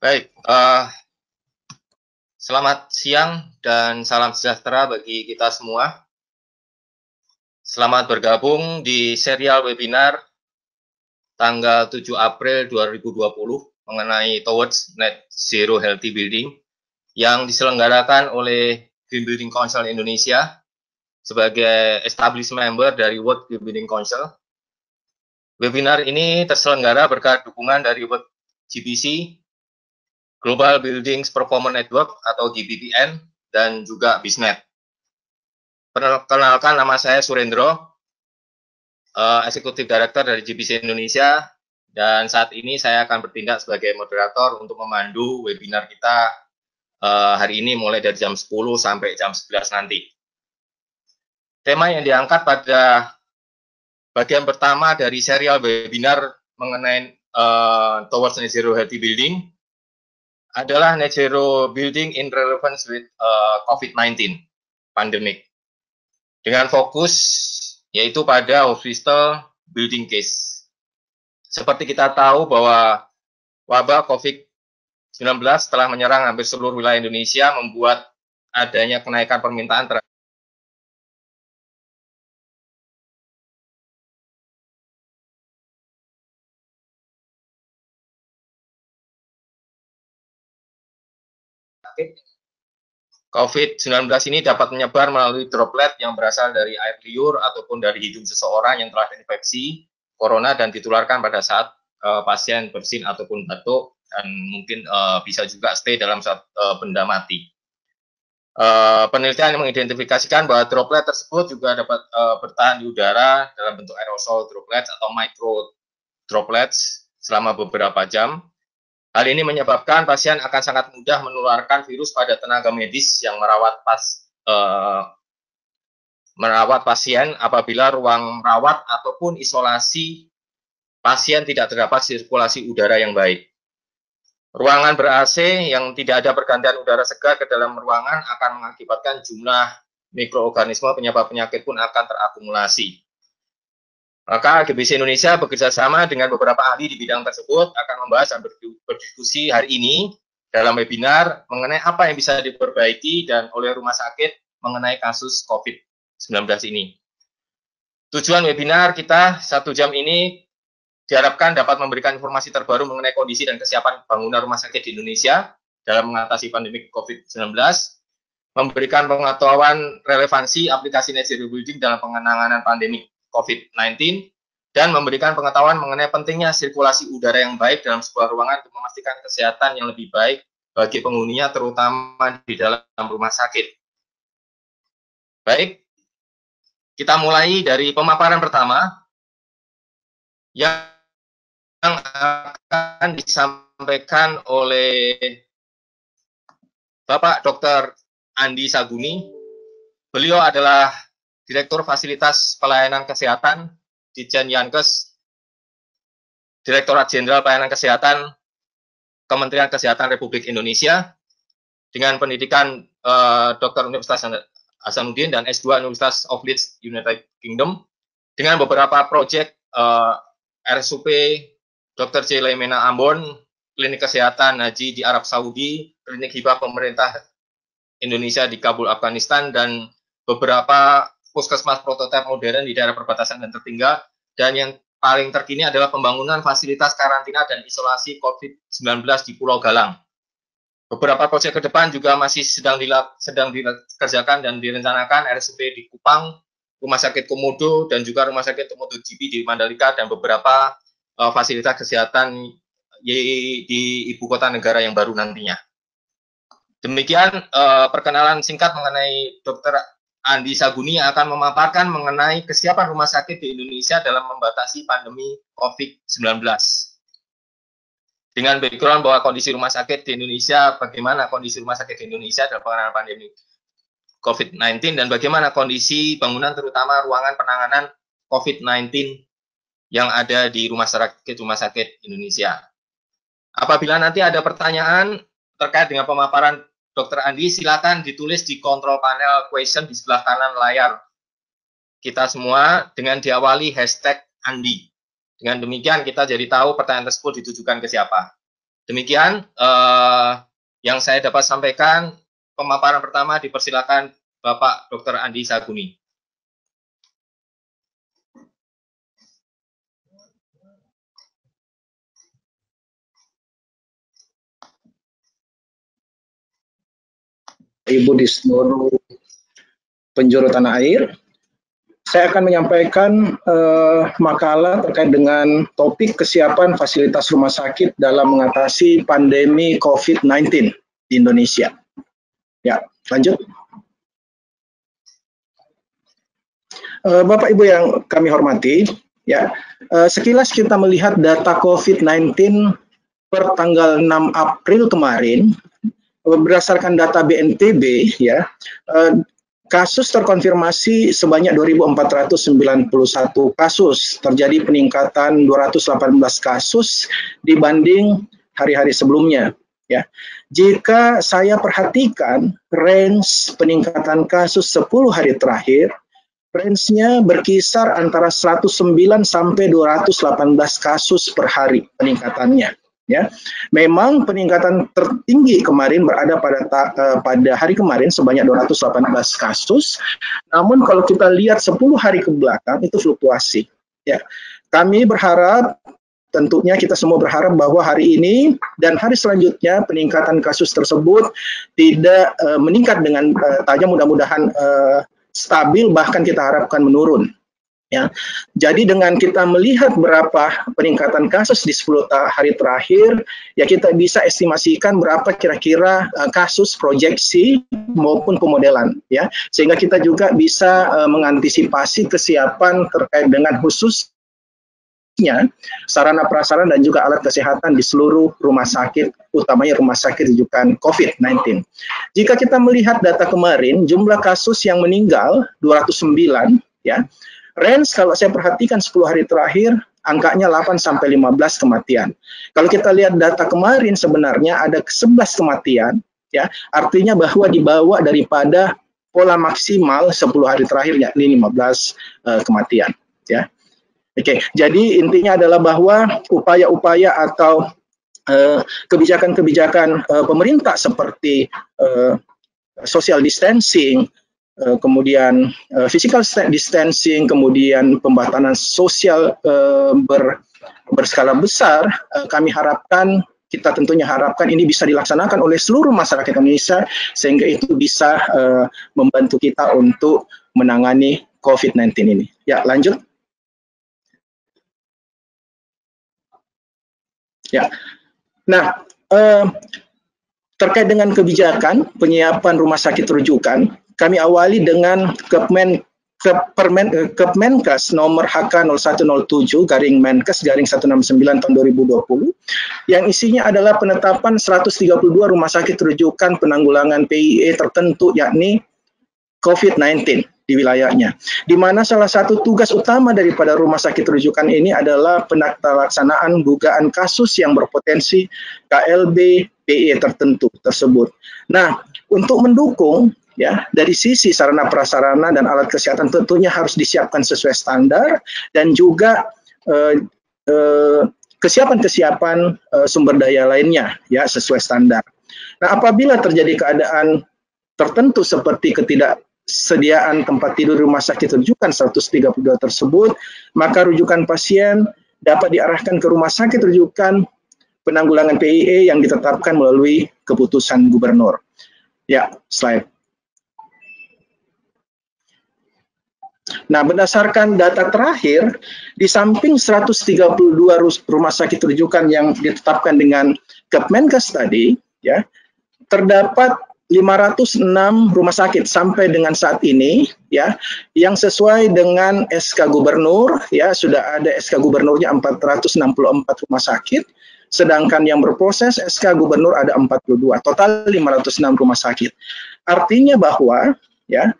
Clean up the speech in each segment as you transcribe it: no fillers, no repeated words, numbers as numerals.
Baik, selamat siang dan salam sejahtera bagi kita semua. Selamat bergabung di serial webinar tanggal 7 April 2020 mengenai Towards Net Zero Healthy Building yang diselenggarakan oleh Green Building Council Indonesia sebagai established member dari World Green Building Council. Webinar ini terselenggara berkat dukungan dari World GBC, Global Buildings Performance Network atau GBPN, dan juga BISNET. Perkenalkan, nama saya Surendro, Eksekutif Director dari GBC Indonesia, dan saat ini saya akan bertindak sebagai moderator untuk memandu webinar kita hari ini mulai dari jam 10 sampai jam 11 nanti. Tema yang diangkat pada bagian pertama dari serial webinar mengenai Towards Net Zero Healthy Building adalah Net Zero Building in Relevance with COVID-19 pandemic, dengan fokus yaitu pada hospital building case. Seperti kita tahu bahwa wabah COVID-19 telah menyerang hampir seluruh wilayah Indonesia, membuat adanya kenaikan permintaan terhadap COVID-19 ini dapat menyebar melalui droplet yang berasal dari air liur ataupun dari hidung seseorang yang telah terinfeksi corona dan ditularkan pada saat pasien bersin ataupun batuk, dan mungkin bisa juga stay dalam saat benda mati. Penelitian mengidentifikasikan bahwa droplet tersebut juga dapat bertahan di udara dalam bentuk aerosol droplets atau micro droplets selama beberapa jam. Hal ini menyebabkan pasien akan sangat mudah menularkan virus pada tenaga medis yang merawat pasien apabila ruang rawat ataupun isolasi pasien tidak terdapat sirkulasi udara yang baik. Ruangan ber-AC yang tidak ada pergantian udara segar ke dalam ruangan akan mengakibatkan jumlah mikroorganisme penyebab penyakit pun akan terakumulasi. Maka GBC Indonesia bekerjasama dengan beberapa ahli di bidang tersebut akan membahas dan berdiskusi hari ini dalam webinar mengenai apa yang bisa diperbaiki dan oleh rumah sakit mengenai kasus COVID-19 ini. Tujuan webinar kita 1 jam ini diharapkan dapat memberikan informasi terbaru mengenai kondisi dan kesiapan bangunan rumah sakit di Indonesia dalam mengatasi pandemi COVID-19, memberikan pengetahuan relevansi aplikasi Net Zero Building dalam penanganan pandemi COVID-19, dan memberikan pengetahuan mengenai pentingnya sirkulasi udara yang baik dalam sebuah ruangan untuk memastikan kesehatan yang lebih baik bagi penghuninya, terutama di dalam rumah sakit. Baik, kita mulai dari pemaparan pertama yang akan disampaikan oleh Bapak Dr. Andi Saguni. Beliau adalah Direktur Fasilitas Pelayanan Kesehatan Ditjen Yankes, Direktorat Jenderal Pelayanan Kesehatan Kementerian Kesehatan Republik Indonesia, dengan pendidikan Dr. Universitas Hasanuddin dan S2 Universitas of Leeds, United Kingdom, dengan beberapa proyek RSUP Dr. J. Laimena Ambon, Klinik Kesehatan Haji di Arab Saudi, Klinik Hibah Pemerintah Indonesia di Kabul, Afghanistan, dan beberapa puskesmas prototipe modern di daerah perbatasan dan tertinggal. Dan yang paling terkini adalah pembangunan fasilitas karantina dan isolasi COVID-19 di Pulau Galang. Beberapa proyek ke depan juga masih sedang dikerjakan dan direncanakan, RSUP di Kupang, Rumah Sakit Komodo, dan juga Rumah Sakit MotoGP di Mandalika, dan beberapa fasilitas kesehatan di ibu kota negara yang baru nantinya. Demikian perkenalan singkat mengenai Dr. Andi Saguni yang akan memaparkan mengenai kesiapan rumah sakit di Indonesia dalam membatasi pandemi COVID-19. Dengan background bahwa kondisi rumah sakit di Indonesia, bagaimana kondisi rumah sakit di Indonesia dalam penanganan pandemi COVID-19, dan bagaimana kondisi bangunan terutama ruangan penanganan COVID-19 yang ada di rumah sakit Indonesia. Apabila nanti ada pertanyaan terkait dengan pemaparan Dr. Andi, silakan ditulis di control panel question di sebelah kanan layar kita semua dengan diawali hashtag Andi. Dengan demikian kita jadi tahu pertanyaan tersebut ditujukan ke siapa. Demikian yang saya dapat sampaikan. Pemaparan pertama dipersilakan Bapak Dr. Andi Saguni. Ibu di seluruh penjuru tanah air, saya akan menyampaikan makalah terkait dengan topik kesiapan fasilitas rumah sakit dalam mengatasi pandemi COVID-19 di Indonesia. Ya, lanjut. Bapak Ibu yang kami hormati, ya, sekilas kita melihat data COVID-19 per tanggal 6 April kemarin, berdasarkan data BNPB, ya, kasus terkonfirmasi sebanyak 2.491 kasus, terjadi peningkatan 218 kasus dibanding hari-hari sebelumnya. Ya, jika saya perhatikan range peningkatan kasus 10 hari terakhir, range-nya berkisar antara 109 sampai 218 kasus per hari peningkatannya. Ya, memang peningkatan tertinggi kemarin berada pada hari kemarin sebanyak 218 kasus. Namun kalau kita lihat 10 hari ke belakang itu fluktuasi. Ya, kami berharap, tentunya kita semua berharap bahwa hari ini dan hari selanjutnya peningkatan kasus tersebut tidak meningkat dengan tajam, mudah-mudahan stabil, bahkan kita harapkan menurun. Ya, jadi dengan kita melihat berapa peningkatan kasus di 10 hari terakhir, ya kita bisa estimasikan berapa kira-kira kasus proyeksi maupun pemodelan, ya, sehingga kita juga bisa mengantisipasi kesiapan terkait dengan khususnya sarana prasarana dan juga alat kesehatan di seluruh rumah sakit, utamanya rumah sakit rujukan COVID-19. Jika kita melihat data kemarin, jumlah kasus yang meninggal 209, ya. Range kalau saya perhatikan 10 hari terakhir, angkanya 8 sampai 15 kematian. Kalau kita lihat data kemarin sebenarnya ada 11 kematian, ya, artinya bahwa dibawa daripada pola maksimal 10 hari terakhir, yakni 15 kematian. Ya. Oke, jadi intinya adalah bahwa upaya-upaya atau kebijakan-kebijakan pemerintah seperti social distancing, kemudian physical distancing, kemudian pembatasan sosial berskala besar, kami harapkan, kita tentunya harapkan ini bisa dilaksanakan oleh seluruh masyarakat Indonesia, sehingga itu bisa membantu kita untuk menangani COVID-19 ini. Ya, lanjut. Ya, nah, terkait dengan kebijakan penyiapan rumah sakit rujukan, kami awali dengan Kepmenkes nomor HK0107/Menkes/169 tahun 2020 yang isinya adalah penetapan 132 rumah sakit rujukan penanggulangan PIE tertentu, yakni COVID-19 di wilayahnya, di mana salah satu tugas utama daripada rumah sakit rujukan ini adalah pelaksanaan dugaan kasus yang berpotensi KLB PIE tertentu tersebut. Nah, untuk mendukung, ya, dari sisi sarana prasarana dan alat kesehatan tentunya harus disiapkan sesuai standar, dan juga kesiapan-kesiapan sumber daya lainnya, ya, sesuai standar. Nah, apabila terjadi keadaan tertentu seperti ketidaksediaan tempat tidur rumah sakit rujukan 132 tersebut, maka rujukan pasien dapat diarahkan ke rumah sakit rujukan penanggulangan PIE yang ditetapkan melalui keputusan gubernur. Ya, slide. Nah, berdasarkan data terakhir, di samping 132 rumah sakit rujukan yang ditetapkan dengan Kepmenkes tadi, ya, terdapat 506 rumah sakit sampai dengan saat ini, ya, yang sesuai dengan SK Gubernur, ya, sudah ada SK Gubernurnya 464 rumah sakit, sedangkan yang berproses SK Gubernur ada 42, total 506 rumah sakit. Artinya bahwa, ya,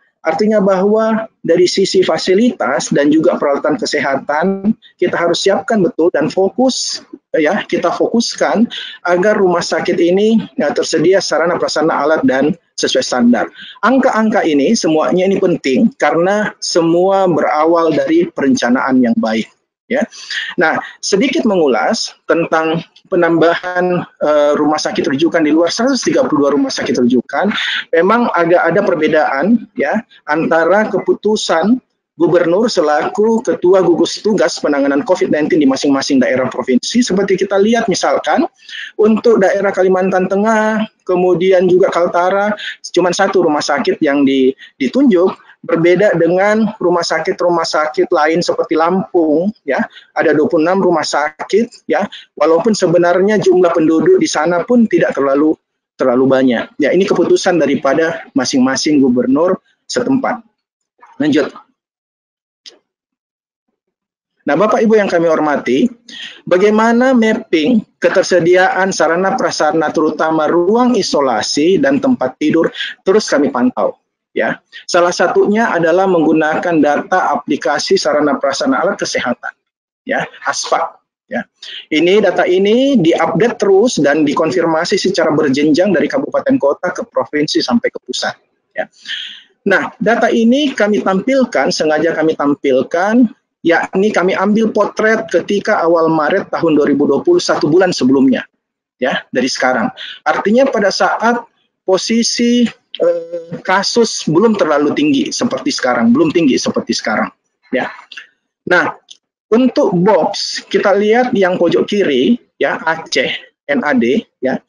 dari sisi fasilitas dan juga peralatan kesehatan kita harus siapkan betul dan fokus, ya, kita fokuskan agar rumah sakit ini, ya, tersedia sarana prasarana alat dan sesuai standar. Angka-angka ini semuanya ini penting karena semua berawal dari perencanaan yang baik, ya. Nah, sedikit mengulas tentang penambahan rumah sakit rujukan di luar 132 rumah sakit rujukan, memang agak ada perbedaan ya antara keputusan gubernur selaku ketua gugus tugas penanganan COVID-19 di masing-masing daerah provinsi. Seperti kita lihat misalkan untuk daerah Kalimantan Tengah, kemudian juga Kaltara, cuma satu rumah sakit yang ditunjuk. Berbeda dengan rumah sakit lain seperti Lampung, ya ada 26 rumah sakit, ya walaupun sebenarnya jumlah penduduk di sana pun tidak terlalu banyak. Ya ini keputusan daripada masing-masing gubernur setempat. Lanjut. Nah, Bapak Ibu yang kami hormati, bagaimana mapping ketersediaan sarana prasarana terutama ruang isolasi dan tempat tidur terus kami pantau. Ya, salah satunya adalah menggunakan data aplikasi sarana prasarana alat kesehatan, ya, ASPAK. Ya, data ini diupdate terus dan dikonfirmasi secara berjenjang dari kabupaten kota ke provinsi sampai ke pusat. Ya. Nah, data ini sengaja kami tampilkan, yakni kami ambil potret ketika awal Maret tahun 2020, 1 bulan sebelumnya, ya, dari sekarang. Artinya pada saat posisi kasus belum terlalu tinggi seperti sekarang, ya. Nah, untuk box kita lihat yang pojok kiri, ya, Aceh, NAD, ya.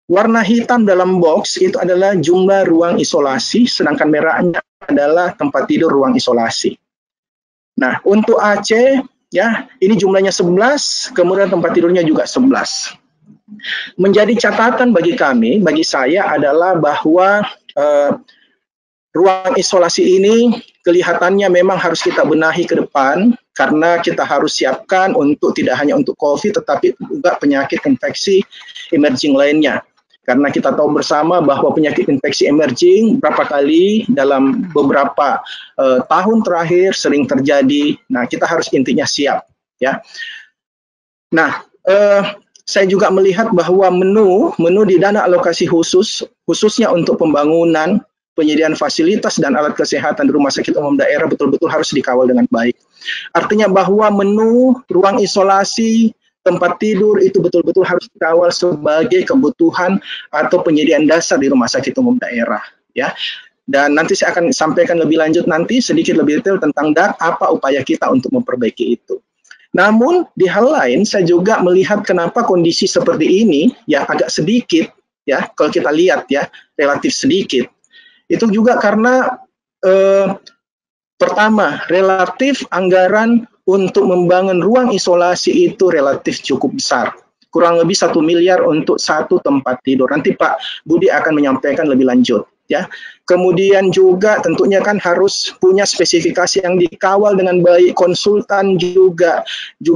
Warna hitam dalam box itu adalah jumlah ruang isolasi, sedangkan merahnya adalah tempat tidur ruang isolasi. Nah, untuk Aceh, ya, ini jumlahnya 11, kemudian tempat tidurnya juga 11. Menjadi catatan bagi kami, bagi saya adalah bahwa ruang isolasi ini kelihatannya memang harus kita benahi ke depan karena kita harus siapkan untuk tidak hanya untuk COVID tetapi juga penyakit infeksi emerging lainnya. Karena kita tahu bersama bahwa penyakit infeksi emerging berapa kali dalam beberapa tahun terakhir sering terjadi. Nah, kita harus intinya siap, ya. Nah, saya juga melihat bahwa menu di dana alokasi khususnya untuk pembangunan, penyediaan fasilitas dan alat kesehatan di rumah sakit umum daerah betul-betul harus dikawal dengan baik. Artinya bahwa menu, ruang isolasi, tempat tidur itu betul-betul harus dikawal sebagai kebutuhan atau penyediaan dasar di rumah sakit umum daerah, ya. Dan nanti saya akan sampaikan lebih lanjut nanti sedikit lebih detail tentang apa upaya kita untuk memperbaiki itu. Namun di hal lain saya juga melihat kenapa kondisi seperti ini ya agak sedikit, ya kalau kita lihat ya relatif sedikit. Itu juga karena pertama relatif anggaran untuk membangun ruang isolasi itu relatif cukup besar. Kurang lebih 1 miliar untuk satu tempat tidur. Nanti Pak Budi akan menyampaikan lebih lanjut. Ya, kemudian juga tentunya kan harus punya spesifikasi yang dikawal dengan baik, konsultan juga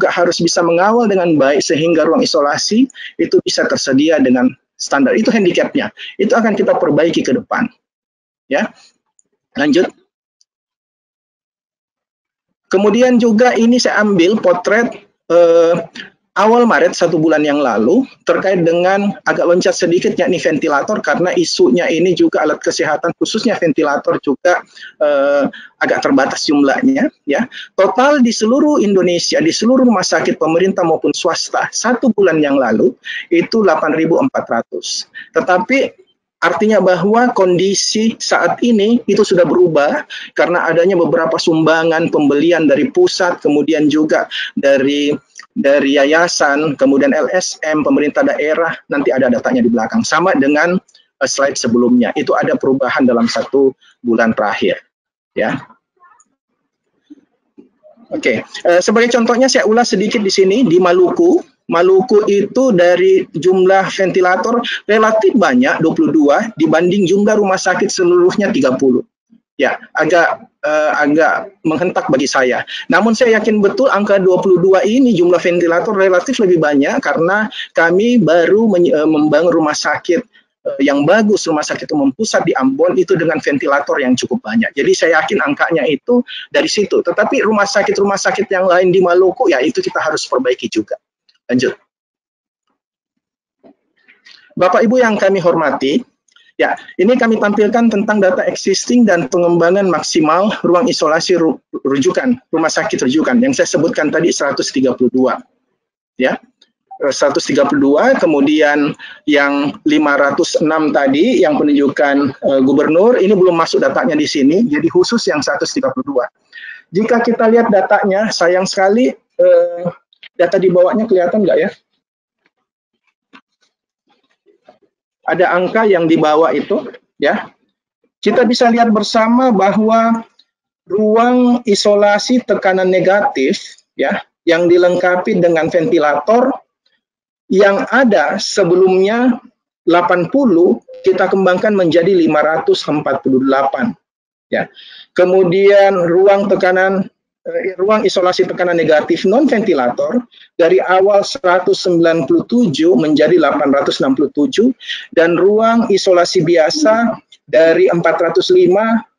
harus bisa mengawal dengan baik sehingga ruang isolasi itu bisa tersedia dengan standar. Itu handicapnya. Itu akan kita perbaiki ke depan. Ya, lanjut. Kemudian juga ini saya ambil potret awal Maret 1 bulan yang lalu terkait dengan agak loncat sedikit yakni ventilator karena isunya ini juga alat kesehatan khususnya ventilator juga agak terbatas jumlahnya, ya. Total di seluruh Indonesia di seluruh rumah sakit pemerintah maupun swasta 1 bulan yang lalu itu 8.400. Tetapi artinya bahwa kondisi saat ini itu sudah berubah karena adanya beberapa sumbangan pembelian dari pusat, kemudian juga dari yayasan, kemudian LSM, pemerintah daerah, nanti ada datanya di belakang. Sama dengan slide sebelumnya, itu ada perubahan dalam 1 bulan terakhir. Ya. Oke, sebagai contohnya saya ulas sedikit di sini, di Maluku. Maluku itu dari jumlah ventilator relatif banyak, 22, dibanding jumlah rumah sakit seluruhnya 30. Ya, agak menghentak bagi saya. Namun saya yakin betul angka 22 ini jumlah ventilator relatif lebih banyak karena kami baru membangun rumah sakit yang bagus, rumah sakit umum pusat di Ambon itu dengan ventilator yang cukup banyak. Jadi saya yakin angkanya itu dari situ. Tetapi rumah sakit yang lain di Maluku ya itu kita harus perbaiki juga. Lanjut. Bapak Ibu yang kami hormati, Ya, ini kami tampilkan tentang data existing dan pengembangan maksimal ruang isolasi rujukan, rumah sakit rujukan yang saya sebutkan tadi 132. Ya. 132, kemudian yang 506 tadi yang penunjukan gubernur, ini belum masuk datanya di sini, jadi khusus yang 132. Jika kita lihat datanya, sayang sekali data di bawahnya kelihatan nggak ya? Ada angka yang di bawah itu, ya. Kita bisa lihat bersama bahwa ruang isolasi tekanan negatif, ya, yang dilengkapi dengan ventilator yang ada sebelumnya 80 kita kembangkan menjadi 548, ya. Kemudian ruang isolasi tekanan negatif non ventilator dari awal 197 menjadi 867 dan ruang isolasi biasa dari 405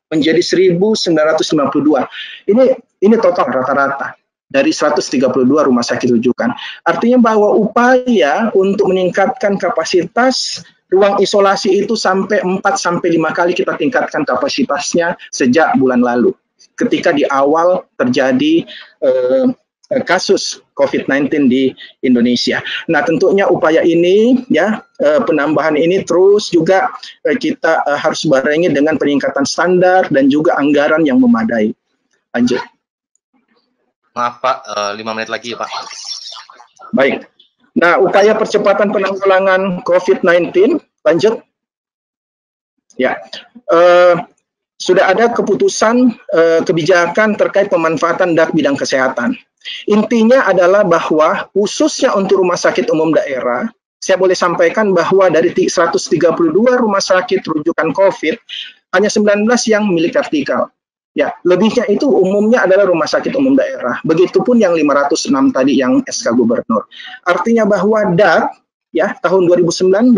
menjadi 1992. Ini total rata-rata dari 132 rumah sakit rujukan. Artinya bahwa upaya untuk meningkatkan kapasitas ruang isolasi itu sampai 4-5 kali kita tingkatkan kapasitasnya sejak bulan lalu. Ketika di awal terjadi kasus COVID-19 di Indonesia. Nah, tentunya upaya ini, ya, penambahan ini terus juga kita harus barengi dengan peningkatan standar dan juga anggaran yang memadai. Lanjut. Maaf Pak, 5 menit lagi ya Pak. Baik. Nah, upaya percepatan penanggulangan COVID-19, lanjut. Ya, sudah ada keputusan kebijakan terkait pemanfaatan dak bidang kesehatan. Intinya adalah bahwa khususnya untuk rumah sakit umum daerah, saya boleh sampaikan bahwa dari 132 rumah sakit rujukan COVID, hanya 19 yang milik vertikal. Ya, lebihnya itu umumnya adalah rumah sakit umum daerah. Begitupun yang 506 tadi yang SK Gubernur. Artinya bahwa DAK, ya, tahun 2019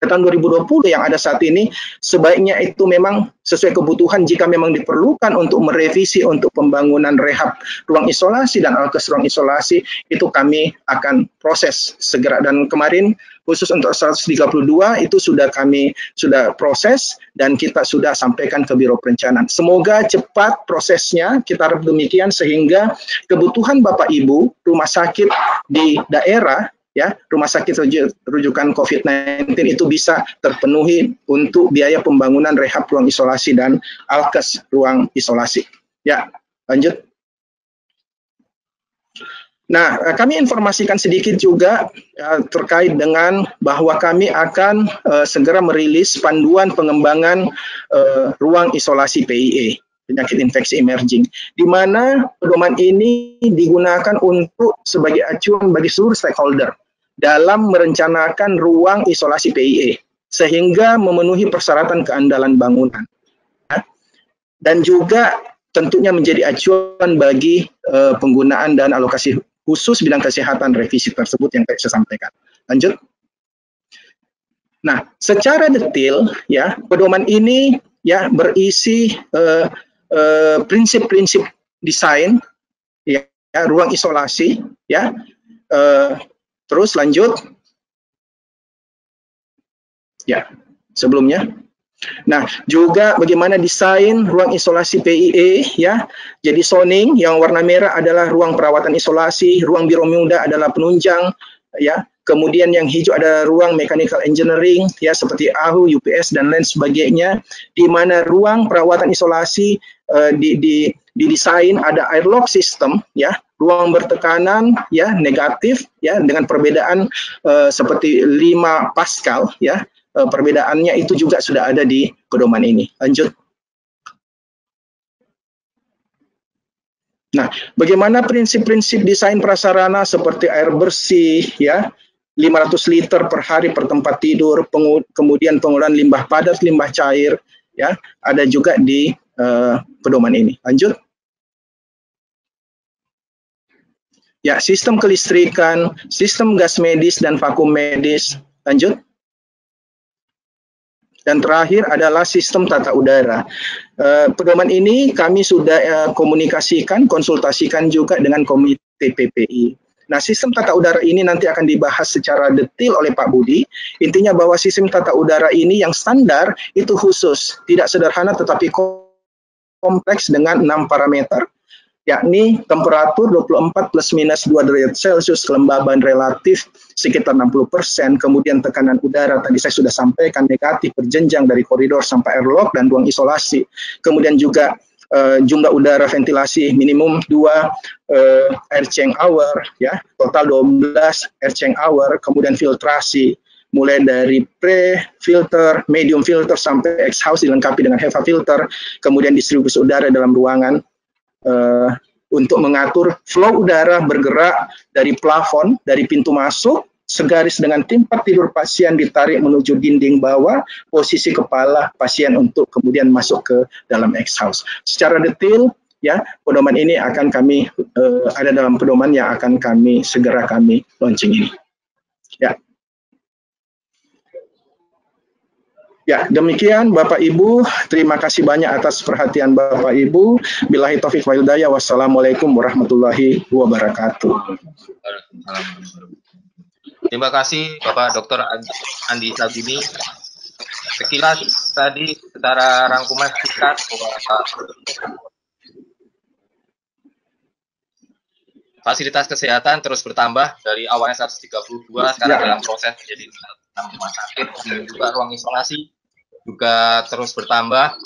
ke tahun 2020 yang ada saat ini, sebaiknya itu memang sesuai kebutuhan jika memang diperlukan untuk merevisi untuk pembangunan rehab ruang isolasi dan alkes ruang isolasi, itu kami akan proses segera. Dan kemarin khusus untuk 132 itu kami sudah proses dan kita sudah sampaikan ke Biro Perencanaan. Semoga cepat prosesnya, kita harap demikian sehingga kebutuhan Bapak Ibu rumah sakit di daerah, ya, rumah sakit rujukan COVID-19 itu bisa terpenuhi untuk biaya pembangunan rehab ruang isolasi dan alkes ruang isolasi. Ya, lanjut. Nah, kami informasikan sedikit juga terkait dengan bahwa kami akan segera merilis panduan pengembangan ruang isolasi PIE, penyakit infeksi emerging, di mana pedoman ini digunakan untuk sebagai acuan bagi seluruh stakeholder dalam merencanakan ruang isolasi PIE, sehingga memenuhi persyaratan keandalan bangunan. Dan juga tentunya menjadi acuan bagi penggunaan dan alokasi khusus bidang kesehatan revisi tersebut yang saya sampaikan. Lanjut. Nah, secara detail, ya, pedoman ini, ya, berisi prinsip-prinsip desain, ya, ruang isolasi, ya. Terus lanjut. Ya, sebelumnya. Nah, juga bagaimana desain ruang isolasi PIE, ya. Jadi zoning yang warna merah adalah ruang perawatan isolasi, ruang biru muda adalah penunjang, ya. Kemudian yang hijau ada ruang mechanical engineering, ya, seperti AHU, UPS dan lain sebagainya, di mana ruang perawatan isolasi didesain ada airlock system, ya, ruang bertekanan, ya, negatif, ya, dengan perbedaan seperti 5 Pascal, ya. Perbedaannya itu juga sudah ada di pedoman ini. Lanjut. Nah, bagaimana prinsip-prinsip desain prasarana seperti air bersih, ya, 500 liter per hari per tempat tidur, kemudian pengolahan limbah padat, limbah cair, ya, ada juga di pedoman ini. Lanjut. Ya, sistem kelistrikan, sistem gas medis dan vakum medis. Lanjut. Dan terakhir adalah sistem tata udara. Pedoman ini kami sudah komunikasikan, konsultasikan juga dengan Komite PPI. Nah, sistem tata udara ini nanti akan dibahas secara detail oleh Pak Budi. Intinya bahwa sistem tata udara ini yang standar itu khusus, tidak sederhana tetapi kompleks dengan 6 parameter, yakni temperatur 24 plus minus 2 derajat Celcius, kelembaban relatif sekitar 60%, kemudian tekanan udara tadi saya sudah sampaikan negatif berjenjang dari koridor sampai airlock dan ruang isolasi. Kemudian juga jumlah udara ventilasi minimum 2 air change hour, ya, total 12 air change hour, kemudian filtrasi mulai dari pre-filter, medium filter sampai exhaust dilengkapi dengan HEPA filter, kemudian distribusi udara dalam ruangan untuk mengatur flow udara bergerak dari plafon, dari pintu masuk, segaris dengan tempat tidur pasien ditarik menuju dinding bawah, posisi kepala pasien untuk kemudian masuk ke dalam exhaust. Secara detail, ya, pedoman ini akan kami ada dalam pedoman yang akan segera kami launching ini. Ya. Ya, demikian Bapak Ibu, terima kasih banyak atas perhatian Bapak Ibu. Billahi taufiq wal hidayah. Wassalamualaikum warahmatullahi wabarakatuh. Terima kasih Bapak Dr. Andi Saguni. Sekilas tadi secara rangkuman singkat fasilitas kesehatan terus bertambah dari awalnya 132 sekarang dalam proses menjadi 6 rumah sakit, dan juga ruang isolasi juga terus bertambah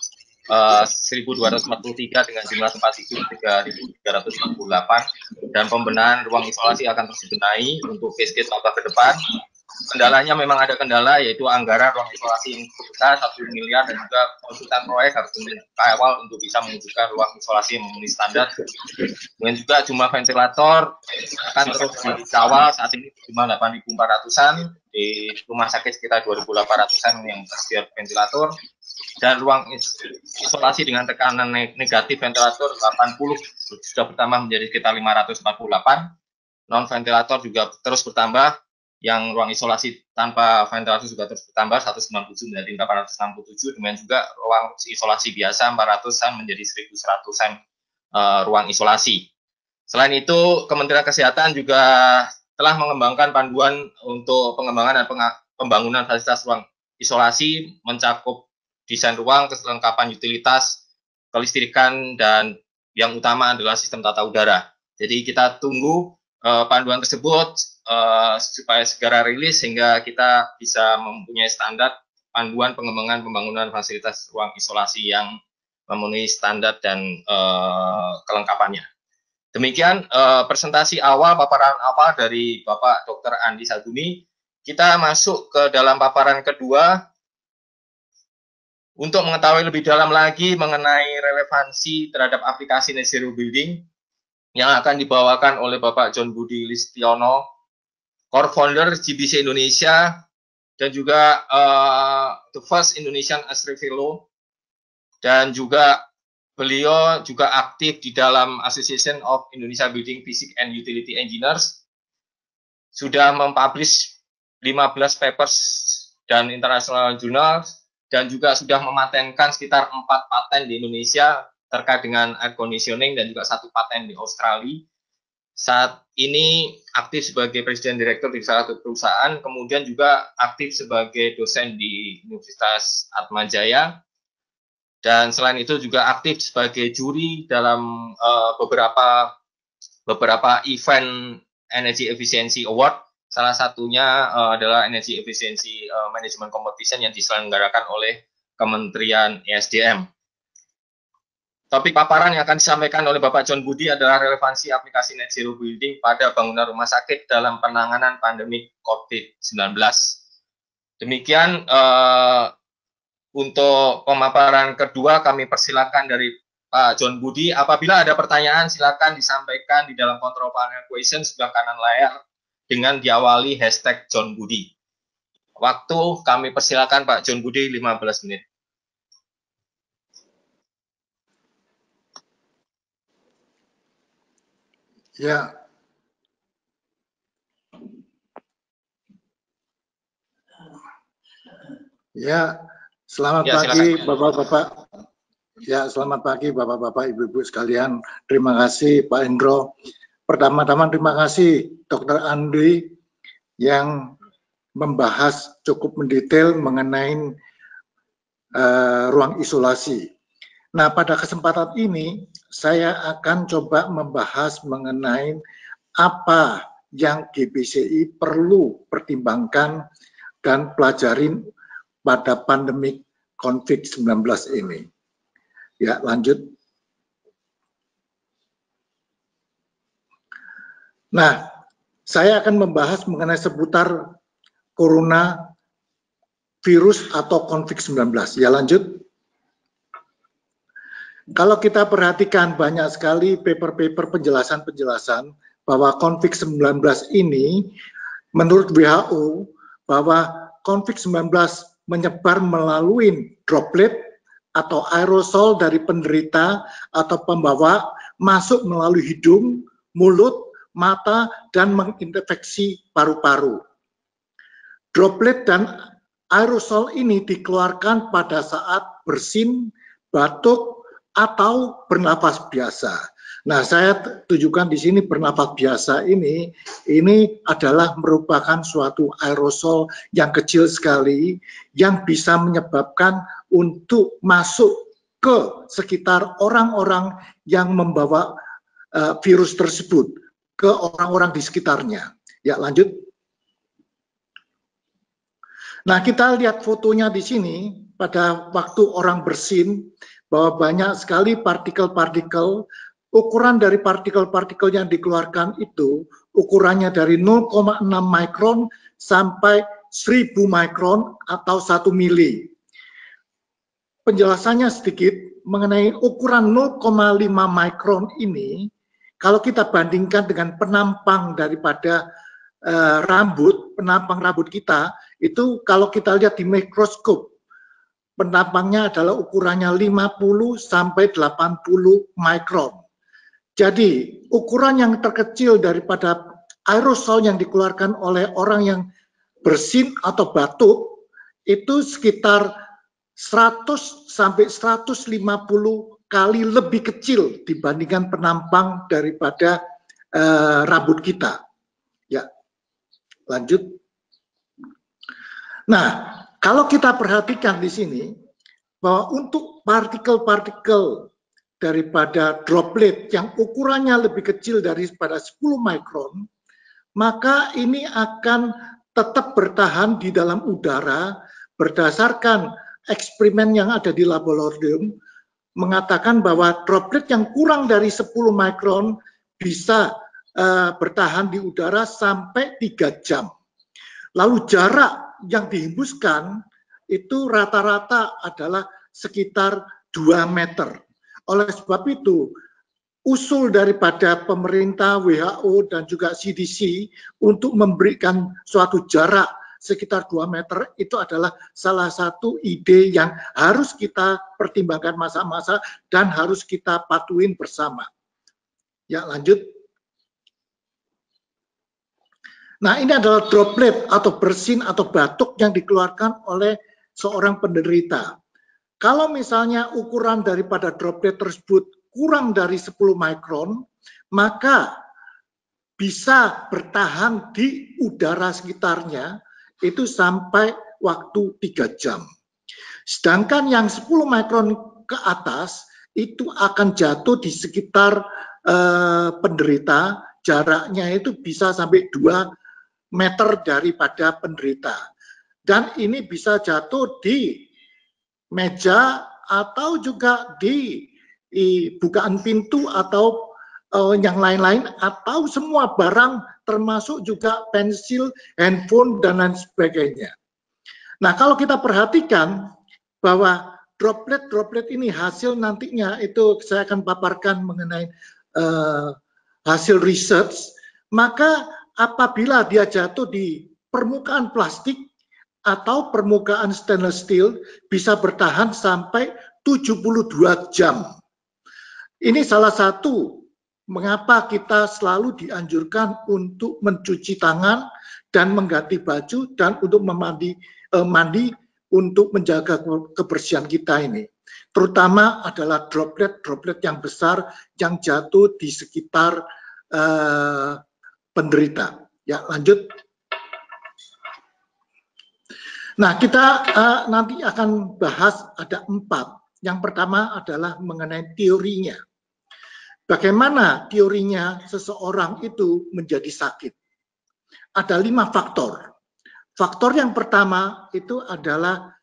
1.243 dengan jumlah tempat tidur 3.348, dan pembenahan ruang isolasi akan terus dibenahi untuk case-case tambah ke depan. Kendalanya memang ada kendala, yaitu anggaran ruang isolasi yang cukup besar 1 miliar, dan juga konsultan proyek harus kawal untuk bisa mewujudkan ruang isolasi yang memenuhi standar. Kemudian juga jumlah ventilator akan terus dikawal, saat ini jumlah 8.400-an, di rumah sakit sekitar 2.800-an yang tersedia ventilator, dan ruang isolasi dengan tekanan negatif ventilator 80 sudah bertambah menjadi sekitar 548, non ventilator juga terus bertambah, yang ruang isolasi tanpa ventilator juga terus bertambah 197 menjadi 867, demikian juga ruang isolasi biasa 400-an menjadi 1.100-an ruang isolasi. Selain itu, Kementerian Kesehatan juga telah mengembangkan panduan untuk pengembangan dan pembangunan fasilitas ruang isolasi, mencakup desain ruang, kelengkapan utilitas, kelistrikan, dan yang utama adalah sistem tata udara. Jadi kita tunggu panduan tersebut supaya segera rilis sehingga kita bisa mempunyai standar panduan pengembangan pembangunan fasilitas ruang isolasi yang memenuhi standar dan kelengkapannya. Demikian presentasi awal, paparan awal dari Bapak Dr. Andi Saguni. Kita masuk ke dalam paparan kedua untuk mengetahui lebih dalam lagi mengenai relevansi terhadap aplikasi Net Zero Building yang akan dibawakan oleh Bapak John Budi Listiono, core founder GBC Indonesia, dan juga the first Indonesian Astri Fellow, dan juga beliau juga aktif di dalam Association of Indonesia Building Physics and Utility Engineers, sudah mempublish 15 papers dan international journals, dan juga sudah mematenkan sekitar 4 paten di Indonesia terkait dengan air conditioning, dan juga 1 paten di Australia. Saat ini aktif sebagai Presiden Direktur di salah satu perusahaan, kemudian juga aktif sebagai dosen di Universitas Atmajaya, dan selain itu juga aktif sebagai juri dalam beberapa event Energy Efficiency Award. Salah satunya adalah Energy Efficiency Management Competition yang diselenggarakan oleh Kementerian ESDM. Topik paparan yang akan disampaikan oleh Bapak John Budi adalah relevansi aplikasi Net Zero Building pada bangunan rumah sakit dalam penanganan pandemi COVID-19. Demikian untuk pemaparan kedua, kami persilakan dari Pak John Budi. Apabila ada pertanyaan, silakan disampaikan di dalam control panel question sebelah kanan layar dengan diawali hashtag John Budi. Waktu kami persilakan Pak John Budi 15 menit. Ya. Ya, selamat pagi Bapak-bapak. Ya, selamat pagi Bapak-bapak, Ibu-ibu sekalian. Terima kasih Pak Indro Pertama-tama terima kasih Dr. Andri yang membahas cukup mendetail mengenai ruang isolasi. Nah, pada kesempatan ini saya akan coba membahas mengenai apa yang GBCI perlu pertimbangkan dan pelajarin pada pandemi COVID-19 ini. Ya, lanjut. Nah, saya akan membahas mengenai seputar corona virus atau COVID-19. Ya, lanjut. Kalau kita perhatikan banyak sekali paper-paper penjelasan-penjelasan bahwa COVID-19 ini menurut WHO bahwa COVID-19 menyebar melalui droplet atau aerosol dari penderita atau pembawa masuk melalui hidung, mulut, mata, dan menginfeksi paru-paru. Droplet dan aerosol ini dikeluarkan pada saat bersin, batuk, atau bernapas biasa. Nah, saya tunjukkan di sini bernapas biasa ini adalah merupakan suatu aerosol yang kecil sekali yang bisa menyebabkan untuk masuk ke sekitar orang-orang yang membawa virus tersebut ke orang-orang di sekitarnya. Ya, lanjut. Nah, kita lihat fotonya di sini pada waktu orang bersin bahwa banyak sekali partikel-partikel. Ukuran dari partikel-partikel yang dikeluarkan itu ukurannya dari 0,6 mikron sampai 1000 mikron atau 1 mili. Penjelasannya sedikit mengenai ukuran 0,5 mikron ini, kalau kita bandingkan dengan penampang daripada penampang rambut kita, itu kalau kita lihat di mikroskop, penampangnya adalah ukurannya 50 sampai 80 mikron. Jadi ukuran yang terkecil daripada aerosol yang dikeluarkan oleh orang yang bersin atau batuk itu sekitar 100 sampai 150 kali lebih kecil dibandingkan penampang daripada rambut kita. Ya, lanjut. Nah, kalau kita perhatikan di sini bahwa untuk partikel-partikel daripada droplet yang ukurannya lebih kecil daripada 10 mikron, maka ini akan tetap bertahan di dalam udara berdasarkan eksperimen yang ada di laboratorium mengatakan bahwa droplet yang kurang dari 10 mikron bisa bertahan di udara sampai 3 jam. Lalu jarak yang dihembuskan itu rata-rata adalah sekitar 2 meter. Oleh sebab itu, usul daripada pemerintah, WHO, dan juga CDC untuk memberikan suatu jarak sekitar 2 meter itu adalah salah satu ide yang harus kita pertimbangkan masa-masa dan harus kita patuhin bersama. Ya, lanjut. Nah, ini adalah droplet atau bersin atau batuk yang dikeluarkan oleh seorang penderita. Kalau misalnya ukuran daripada droplet tersebut kurang dari 10 mikron, maka bisa bertahan di udara sekitarnya itu sampai waktu 3 jam. Sedangkan yang 10 mikron ke atas itu akan jatuh di sekitar penderita, jaraknya itu bisa sampai 2 meter daripada penderita. Dan ini bisa jatuh di meja atau juga di bukaan pintu atau yang lain-lain atau semua barang termasuk juga pensil, handphone, dan lain sebagainya. Nah, kalau kita perhatikan bahwa droplet-droplet ini hasil nantinya itu saya akan paparkan mengenai hasil research, maka apabila dia jatuh di permukaan plastik atau permukaan stainless steel bisa bertahan sampai 72 jam. Ini salah satu mengapa kita selalu dianjurkan untuk mencuci tangan dan mengganti baju dan untuk mandi untuk menjaga kebersihan kita ini. Terutama adalah droplet-droplet yang besar yang jatuh di sekitar penderita. Ya, lanjut. Nah, kita nanti akan bahas ada 4. Yang pertama adalah mengenai teorinya. Bagaimana teorinya seseorang itu menjadi sakit? Ada 5 faktor. Faktor yang pertama itu adalah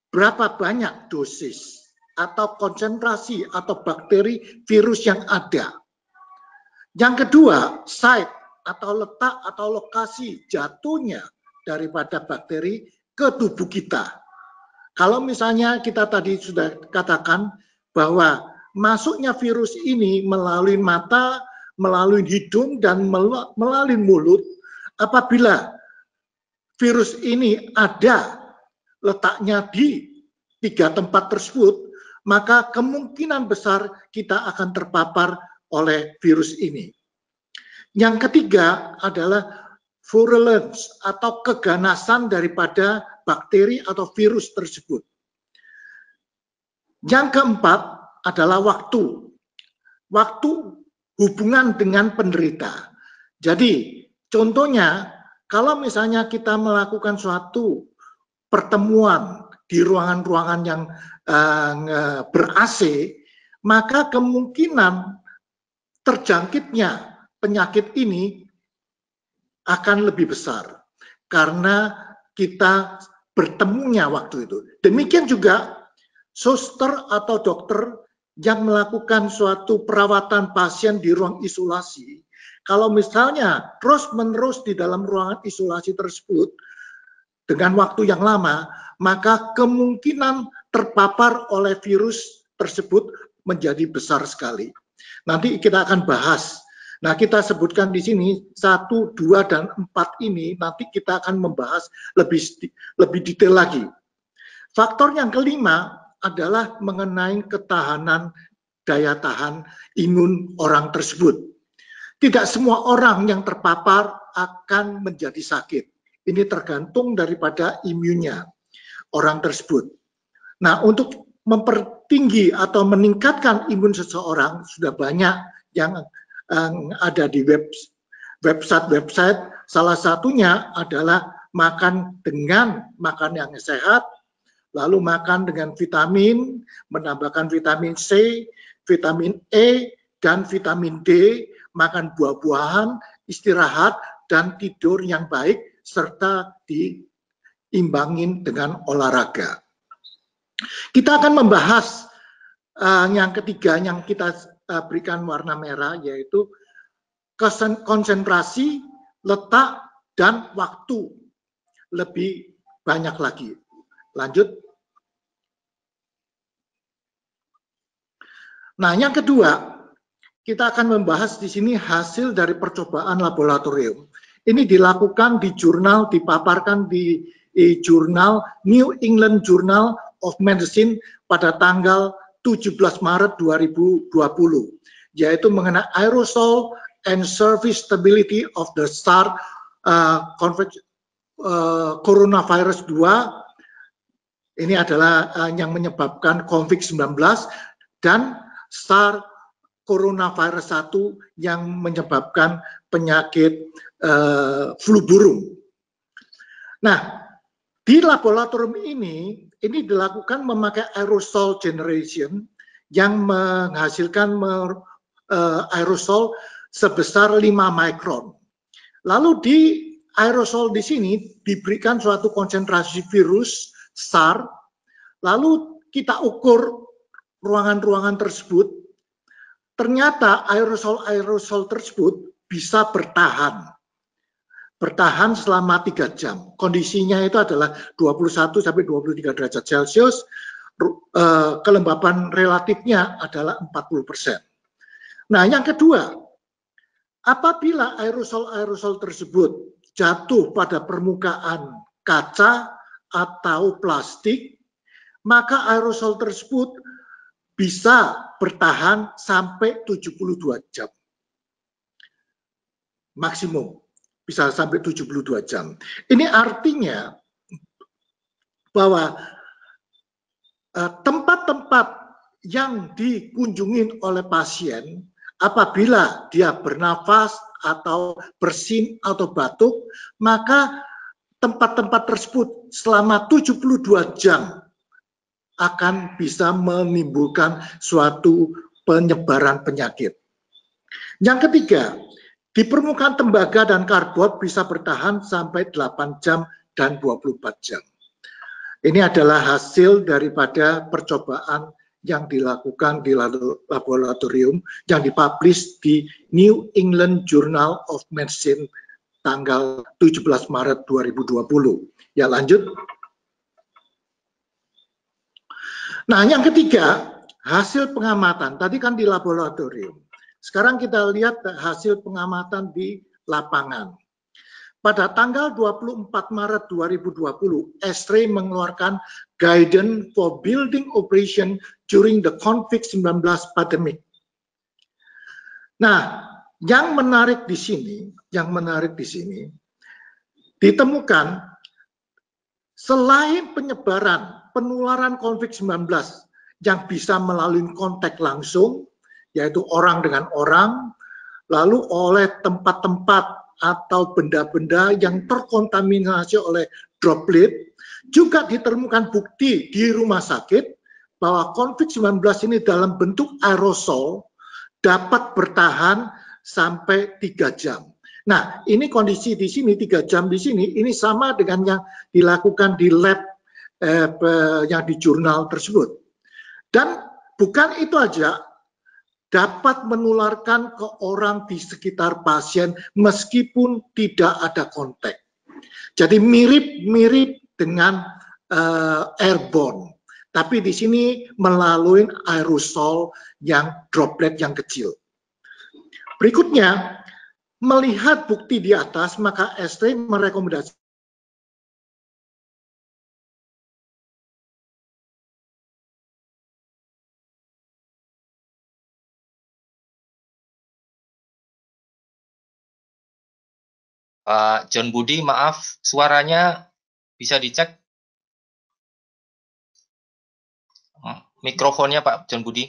berapa banyak dosis atau konsentrasi atau bakteri virus yang ada. Yang kedua, site atau letak atau lokasi jatuhnya daripada bakteri ke tubuh kita. Kalau misalnya kita tadi sudah katakan bahwa masuknya virus ini melalui mata, melalui hidung, dan melalui mulut, apabila virus ini ada letaknya di 3 tempat tersebut, maka kemungkinan besar kita akan terpapar oleh virus ini. Yang ketiga adalah virulence atau keganasan daripada bakteri atau virus tersebut. Yang keempat adalah waktu. Waktu hubungan dengan penderita. Jadi contohnya, kalau misalnya kita melakukan suatu pertemuan di ruangan-ruangan yang ber-AC, maka kemungkinan terjangkitnya penyakit ini akan lebih besar karena kita bertemunya waktu itu. Demikian juga suster atau dokter yang melakukan suatu perawatan pasien di ruang isolasi. Kalau misalnya terus-menerus di dalam ruangan isolasi tersebut dengan waktu yang lama, maka kemungkinan terpapar oleh virus tersebut menjadi besar sekali. Nanti kita akan bahas. Nah, kita sebutkan di sini 1, 2, dan 4 ini nanti kita akan membahas lebih detail lagi. Faktor yang kelima adalah mengenai ketahanan daya tahan imun orang tersebut. Tidak semua orang yang terpapar akan menjadi sakit. Ini tergantung daripada imunnya orang tersebut. Nah, untuk mempertinggi atau meningkatkan imun seseorang, sudah banyak yang ada di website. Salah satunya adalah makan dengan makan yang sehat, lalu makan dengan vitamin, menambahkan vitamin C, vitamin E, dan vitamin D, makan buah-buahan, istirahat, dan tidur yang baik, serta diimbangin dengan olahraga. Kita akan membahas yang ketiga yang kita berikan warna merah, yaitu konsentrasi, letak, dan waktu. Lebih banyak lagi. Lanjut. Nah, yang kedua, kita akan membahas di sini hasil dari percobaan laboratorium. Ini dilakukan di jurnal, dipaparkan di jurnal New England Journal of Medicine pada tanggal 17 Maret 2020, yaitu mengenai aerosol and surface stability of the SARS coronavirus 2. Ini adalah yang menyebabkan COVID-19, dan SARS coronavirus 1 yang menyebabkan penyakit flu burung. Nah, di laboratorium ini dilakukan memakai aerosol generation yang menghasilkan aerosol sebesar 5 mikron. Lalu di aerosol di sini diberikan suatu konsentrasi virus SARS, lalu kita ukur ruangan-ruangan tersebut. Ternyata aerosol tersebut bisa bertahan selama 3 jam. Kondisinya itu adalah 21 sampai 23 derajat Celcius. Kelembapan relatifnya adalah 40%. Nah, yang kedua, apabila aerosol tersebut jatuh pada permukaan kaca atau plastik, maka aerosol tersebut bisa bertahan sampai 72 jam. Maksimum bisa sampai 72 jam. Ini artinya bahwa tempat-tempat yang dikunjungi oleh pasien Apabila dia bernafas atau bersin atau batuk, maka tempat-tempat tersebut selama 72 jam akan bisa menimbulkan suatu penyebaran penyakit. Yang ketiga, di permukaan tembaga dan karbon bisa bertahan sampai 8 jam dan 24 jam. Ini adalah hasil daripada percobaan yang dilakukan di laboratorium yang dipublish di New England Journal of Medicine tanggal 17 Maret 2020. Ya, lanjut. Nah, yang ketiga, hasil pengamatan. Tadi kan di laboratorium. Sekarang kita lihat hasil pengamatan di lapangan. Pada tanggal 24 Maret 2020, ESRI mengeluarkan Guidance for Building Operation during the COVID-19 pandemic. Nah, yang menarik di sini, ditemukan selain penularan COVID-19 yang bisa melalui kontak langsung, yaitu orang dengan orang, lalu oleh tempat-tempat atau benda-benda yang terkontaminasi oleh droplet, juga ditemukan bukti di rumah sakit bahwa COVID-19 ini dalam bentuk aerosol dapat bertahan sampai 3 jam. Nah, ini kondisi di sini 3 jam di sini, ini sama dengan yang dilakukan di lab yang di jurnal tersebut. Dan bukan itu aja, dapat menularkan ke orang di sekitar pasien meskipun tidak ada kontak. Jadi mirip-mirip dengan airborne, tapi di sini melalui aerosol yang droplet yang kecil. Berikutnya, melihat bukti di atas, maka ESRI merekomendasikan Pak John Budi, maaf, suaranya bisa dicek? Mikrofonnya Pak John Budi.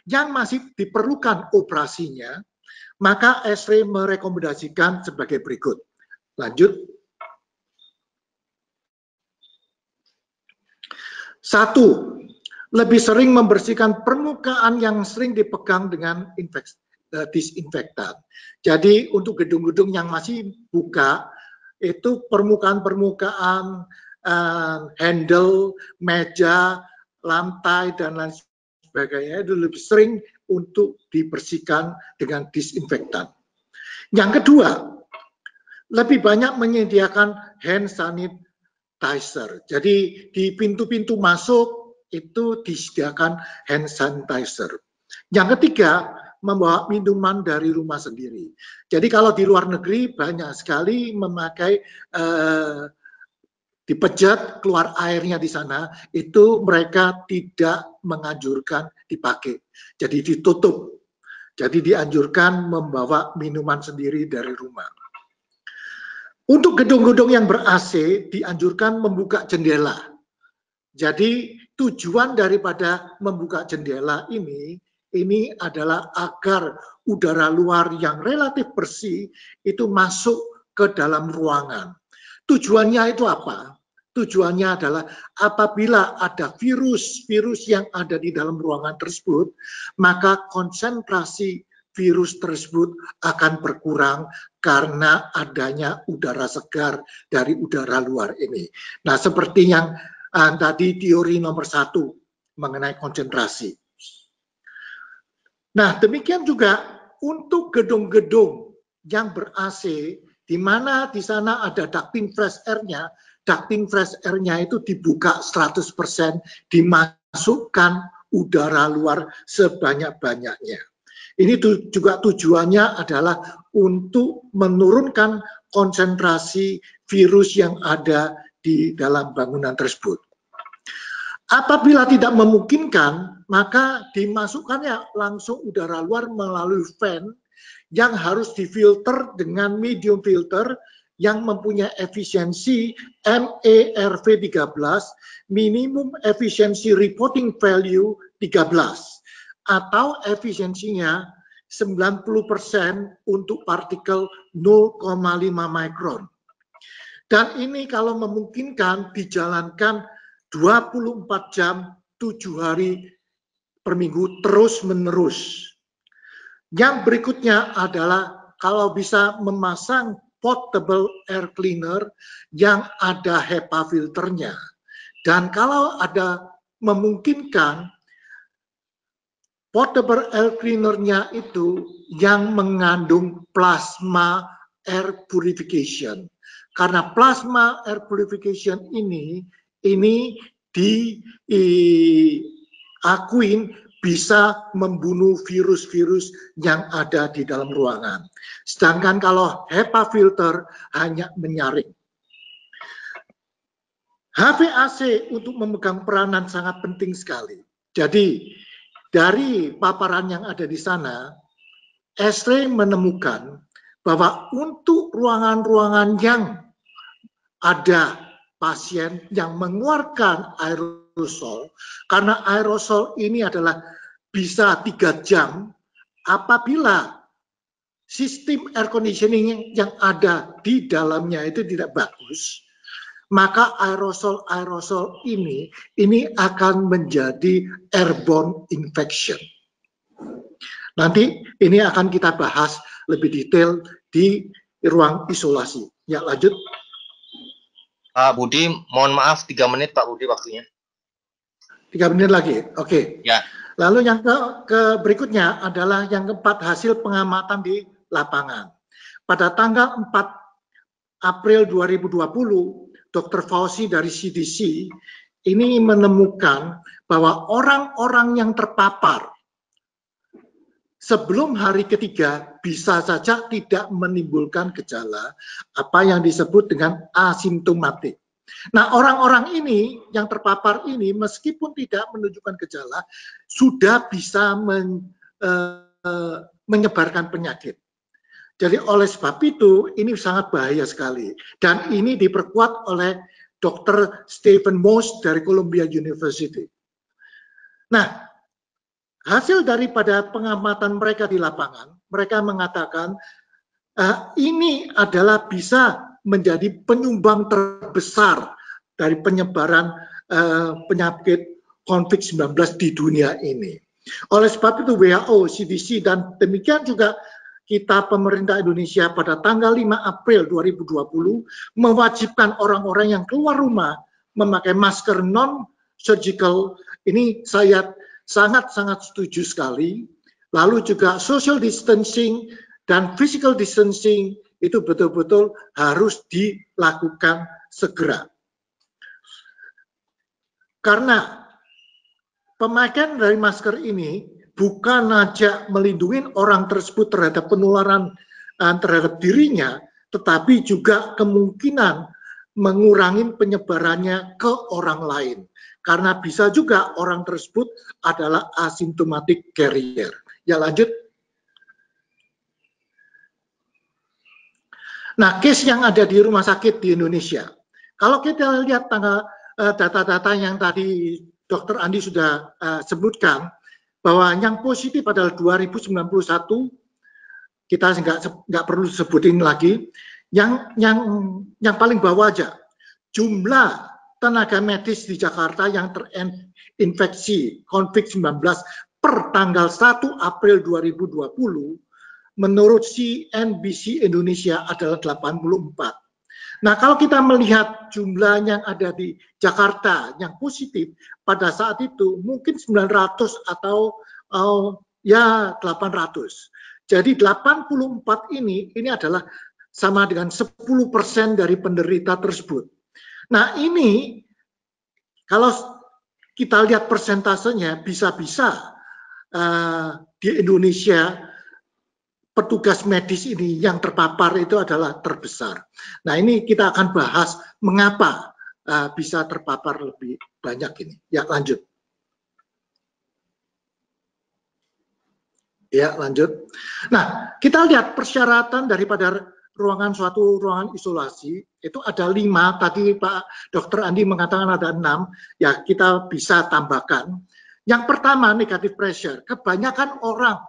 yang masih diperlukan operasinya, maka ESRI merekomendasikan sebagai berikut. Lanjut. 1. Lebih sering membersihkan permukaan yang sering dipegang dengan disinfektan. Jadi untuk gedung-gedung yang masih buka, itu permukaan-permukaan handle, meja, lantai, dan lain sebagainya itu lebih sering untuk dibersihkan dengan disinfektan. Yang kedua, lebih banyak menyediakan hand sanitizer. Jadi di pintu-pintu masuk itu disediakan hand sanitizer. Yang ketiga, membawa minuman dari rumah sendiri. Jadi kalau di luar negeri banyak sekali memakai dipejat keluar airnya di sana, itu mereka tidak menganjurkan dipakai. Jadi ditutup. Jadi dianjurkan membawa minuman sendiri dari rumah. Untuk gedung-gedung yang ber-AC dianjurkan membuka jendela. Jadi tujuan daripada membuka jendela ini adalah agar udara luar yang relatif bersih itu masuk ke dalam ruangan. Tujuannya itu apa? Tujuannya adalah apabila ada virus yang ada di dalam ruangan tersebut, maka konsentrasi virus tersebut akan berkurang karena adanya udara segar dari udara luar ini. Nah, seperti yang tadi teori nomor 1 mengenai konsentrasi. Nah, demikian juga untuk gedung-gedung yang ber-AC, di mana di sana ada ducting fresh air-nya, ducting fresh air-nya itu dibuka 100%, dimasukkan udara luar sebanyak-banyaknya. Ini juga tujuannya adalah untuk menurunkan konsentrasi virus yang ada di dalam bangunan tersebut. Apabila tidak memungkinkan, maka dimasukkannya langsung udara luar melalui fan yang harus difilter dengan medium filter yang mempunyai efisiensi MERV 13, minimum efficiency reporting value 13, atau efisiensinya 90% untuk partikel 0,5 mikron. Dan ini kalau memungkinkan dijalankan 24 jam, 7 hari per minggu terus-menerus. Yang berikutnya adalah kalau bisa memasang portable air cleaner yang ada HEPA filternya. Dan kalau ada memungkinkan portable air cleaner-nya itu yang mengandung plasma air purification. Karena plasma air purification ini diakuin bisa membunuh virus-virus yang ada di dalam ruangan. Sedangkan kalau HEPA filter hanya menyaring. HVAC untuk memegang peranan sangat penting sekali. Jadi dari paparan yang ada di sana, Esre menemukan bahwa untuk ruangan-ruangan yang ada pasien yang mengeluarkan aerosol, karena aerosol ini adalah bisa 3 jam apabila sistem air conditioning yang ada di dalamnya itu tidak bagus, maka aerosol ini akan menjadi airborne infection. Nanti ini akan kita bahas lebih detail di ruang isolasi. Ya, lanjut. Pak Budi, mohon maaf 3 menit Pak Budi waktunya. 3 menit lagi, oke. Ya. Lalu yang ke berikutnya adalah yang keempat, hasil pengamatan di lapangan. Pada tanggal 4 April 2020, Dr. Fauzi dari CDC ini menemukan bahwa orang-orang yang terpapar sebelum hari ketiga bisa saja tidak menimbulkan gejala apa yang disebut dengan asimptomatik. Nah, orang-orang ini yang terpapar ini meskipun tidak menunjukkan gejala sudah bisa menyebarkan penyakit. Jadi oleh sebab itu ini sangat bahaya sekali dan ini diperkuat oleh Dr. Stephen Moss dari Columbia University. Nah, hasil daripada pengamatan mereka di lapangan, mereka mengatakan ini adalah bisa menjadi penyumbang terbesar dari penyebaran penyakit COVID-19 di dunia ini. Oleh sebab itu WHO, CDC, dan demikian juga kita pemerintah Indonesia pada tanggal 5 April 2020 mewajibkan orang-orang yang keluar rumah memakai masker non-surgical. Ini saya sangat-sangat setuju sekali. Lalu juga social distancing dan physical distancing itu betul-betul harus dilakukan segera. Karena pemakaian dari masker ini bukan saja melindungi orang tersebut terhadap penularan terhadap dirinya, tetapi juga kemungkinan mengurangi penyebarannya ke orang lain. Karena bisa juga orang tersebut adalah asymptomatic carrier. Ya, lanjut. Nah, case yang ada di rumah sakit di Indonesia. Kalau kita lihat data-data yang tadi Dr. Andi sudah sebutkan, bahwa yang positif adalah 2091, kita nggak perlu sebutin lagi. Yang paling bawah aja, jumlah tenaga medis di Jakarta yang terinfeksi COVID-19 per tanggal 1 April 2020 menurut CNBC Indonesia adalah 84. Nah, kalau kita melihat jumlah yang ada di Jakarta yang positif pada saat itu mungkin 900 atau ya 800. Jadi 84 ini adalah sama dengan 10% dari penderita tersebut. Nah, ini kalau kita lihat persentasenya bisa-bisa di Indonesia petugas medis ini yang terpapar itu adalah terbesar. Nah, ini kita akan bahas mengapa bisa terpapar lebih banyak ini. Ya, lanjut. Ya, lanjut. Nah, kita lihat persyaratan daripada suatu ruangan isolasi itu ada 5, tadi Pak Dr. Andi mengatakan ada 6, ya kita bisa tambahkan. Yang pertama negative pressure, kebanyakan orang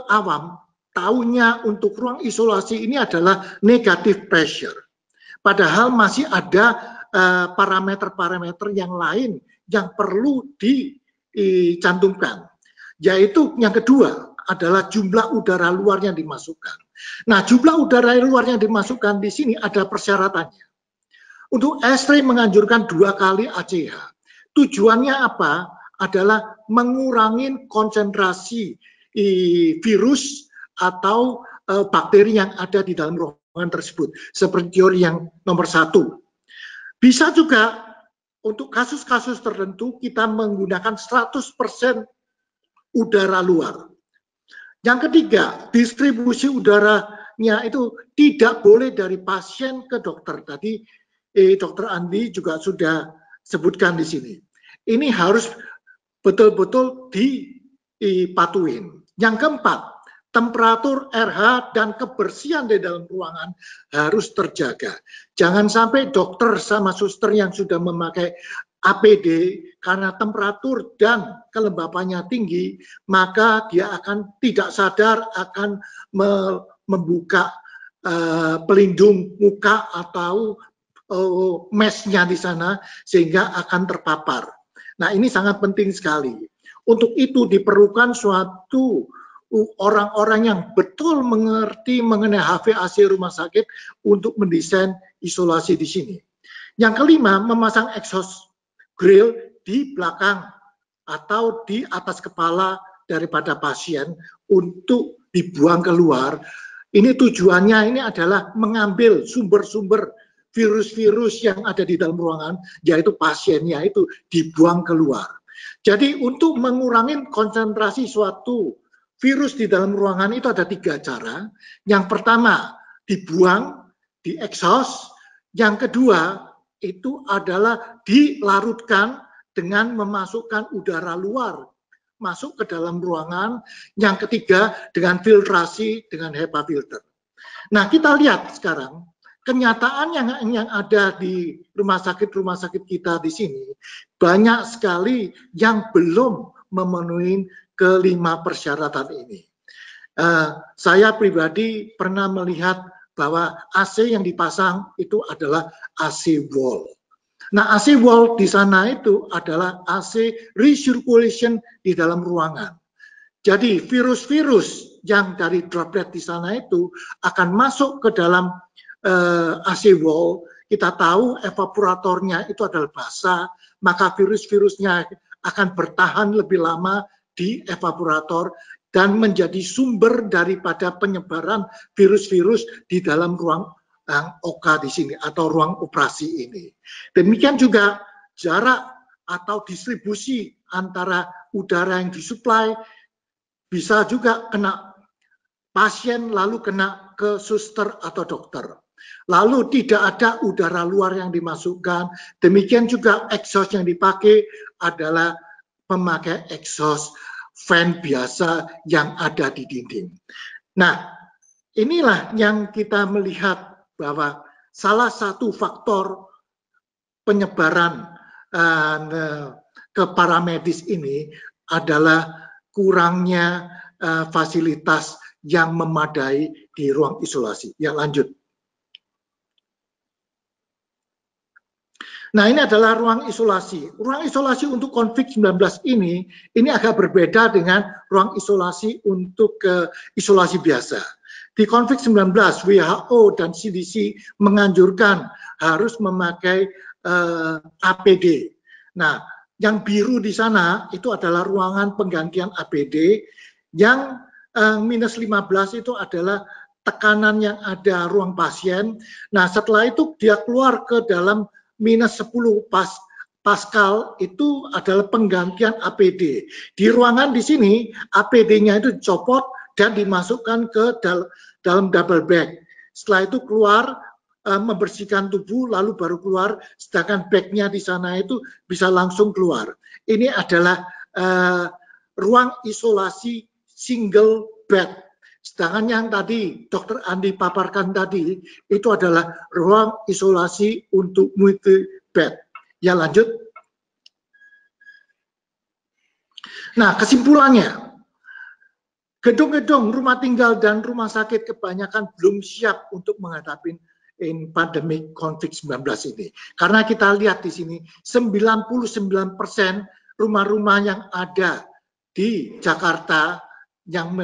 awam tahunya untuk ruang isolasi ini adalah negative pressure. Padahal masih ada parameter-parameter yang lain yang perlu dicantumkan. Yaitu yang kedua adalah jumlah udara luar yang dimasukkan. Nah, jumlah udara luar yang dimasukkan di sini ada persyaratannya. Untuk Esri menganjurkan 2 kali ACH. Tujuannya apa? Adalah mengurangi konsentrasi virus atau bakteri yang ada di dalam ruangan tersebut. Seperti teori yang nomor 1. Bisa juga untuk kasus-kasus tertentu kita menggunakan 100% udara luar. Yang ketiga, distribusi udaranya itu tidak boleh dari pasien ke dokter. Tadi Dr. Andi juga sudah sebutkan di sini. Ini harus betul-betul dipatuhin. Yang keempat, temperatur RH dan kebersihan di dalam ruangan harus terjaga. Jangan sampai dokter sama suster yang sudah memakai APD karena temperatur dan kelembapannya tinggi, maka dia akan tidak sadar akan membuka pelindung muka atau mesnya di sana sehingga akan terpapar. Nah, ini sangat penting sekali. Untuk itu diperlukan suatu orang-orang yang betul mengerti mengenai HVAC rumah sakit untuk mendesain isolasi di sini. Yang kelima, memasang exhaust grill di belakang atau di atas kepala daripada pasien untuk dibuang keluar. Ini tujuannya ini adalah mengambil sumber-sumber virus-virus yang ada di dalam ruangan, yaitu pasiennya itu dibuang keluar. Jadi untuk mengurangi konsentrasi suatu virus di dalam ruangan itu ada 3 cara. Yang pertama dibuang, di exhaust. Yang kedua itu adalah dilarutkan dengan memasukkan udara luar masuk ke dalam ruangan. Yang ketiga dengan filtrasi dengan HEPA filter. Nah, kita lihat sekarang kenyataan yang ada di rumah sakit kita di sini banyak sekali yang belum memenuhi ke-5 persyaratan ini. Saya pribadi pernah melihat bahwa AC yang dipasang itu adalah AC wall. Nah, AC wall di sana itu adalah AC recirculation di dalam ruangan. Jadi virus-virus yang dari droplet di sana itu akan masuk ke dalam AC wall. Kita tahu evaporatornya itu adalah basah, maka virus-virusnya akan bertahan lebih lama di evaporator dan menjadi sumber daripada penyebaran virus-virus di dalam ruang OK di sini atau ruang operasi ini. Demikian juga jarak atau distribusi antara udara yang disuplai bisa juga kena pasien lalu kena ke suster atau dokter. Lalu tidak ada udara luar yang dimasukkan. Demikian juga exhaust yang dipakai adalah memakai exhaust fan biasa yang ada di dinding. Nah, inilah yang kita melihat bahwa salah satu faktor penyebaran ke paramedis ini adalah kurangnya fasilitas yang memadai di ruang isolasi. Ya, lanjut. Nah, ini adalah ruang isolasi. Ruang isolasi untuk COVID-19 ini agak berbeda dengan ruang isolasi untuk isolasi biasa. Di COVID-19, WHO dan CDC menganjurkan harus memakai APD. Nah, yang biru di sana itu adalah ruangan penggantian APD, yang minus 15 itu adalah tekanan yang ada ruang pasien. Nah, setelah itu dia keluar ke dalam minus 10 Pascal itu adalah penggantian APD. Di ruangan di sini APD-nya itu dicopot dan dimasukkan ke dalam double bag. Setelah itu keluar membersihkan tubuh lalu baru keluar, sedangkan bagnya di sana itu bisa langsung keluar. Ini adalah ruang isolasi single bed. Sedangkan yang tadi Dr. Andi paparkan tadi itu adalah ruang isolasi untuk multi bed. Ya, lanjut. Nah, kesimpulannya, gedung-gedung rumah tinggal dan rumah sakit kebanyakan belum siap untuk menghadapi pandemi COVID-19 ini. Karena kita lihat di sini 99% rumah-rumah yang ada di Jakarta yang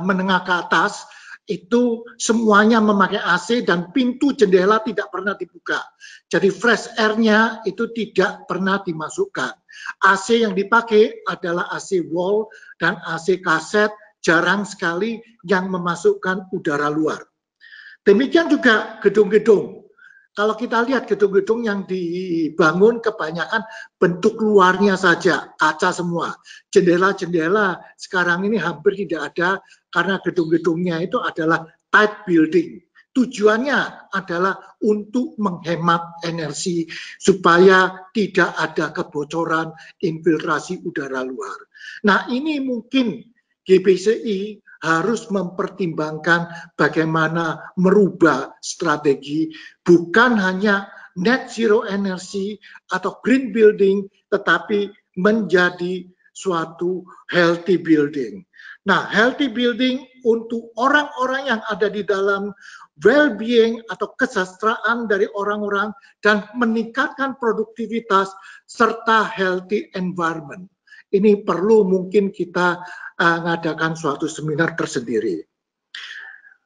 menengah ke atas itu semuanya memakai AC dan pintu jendela tidak pernah dibuka. Jadi fresh air-nya itu tidak pernah dimasukkan. AC yang dipakai adalah AC wall dan AC kaset, jarang sekali yang memasukkan udara luar. Demikian juga gedung-gedung. Kalau kita lihat gedung-gedung yang dibangun kebanyakan bentuk luarnya saja, kaca semua. Jendela-jendela sekarang ini hampir tidak ada karena gedung-gedungnya itu adalah type building. Tujuannya adalah untuk menghemat energi supaya tidak ada kebocoran infiltrasi udara luar. Nah, ini mungkin GBCI harus mempertimbangkan bagaimana merubah strategi, bukan hanya net zero energy atau green building, tetapi menjadi suatu healthy building. Nah, healthy building untuk orang-orang yang ada di dalam well-being atau kesejahteraan dari orang-orang dan meningkatkan produktivitas serta healthy environment. Ini perlu mungkin kita mengadakan suatu seminar tersendiri.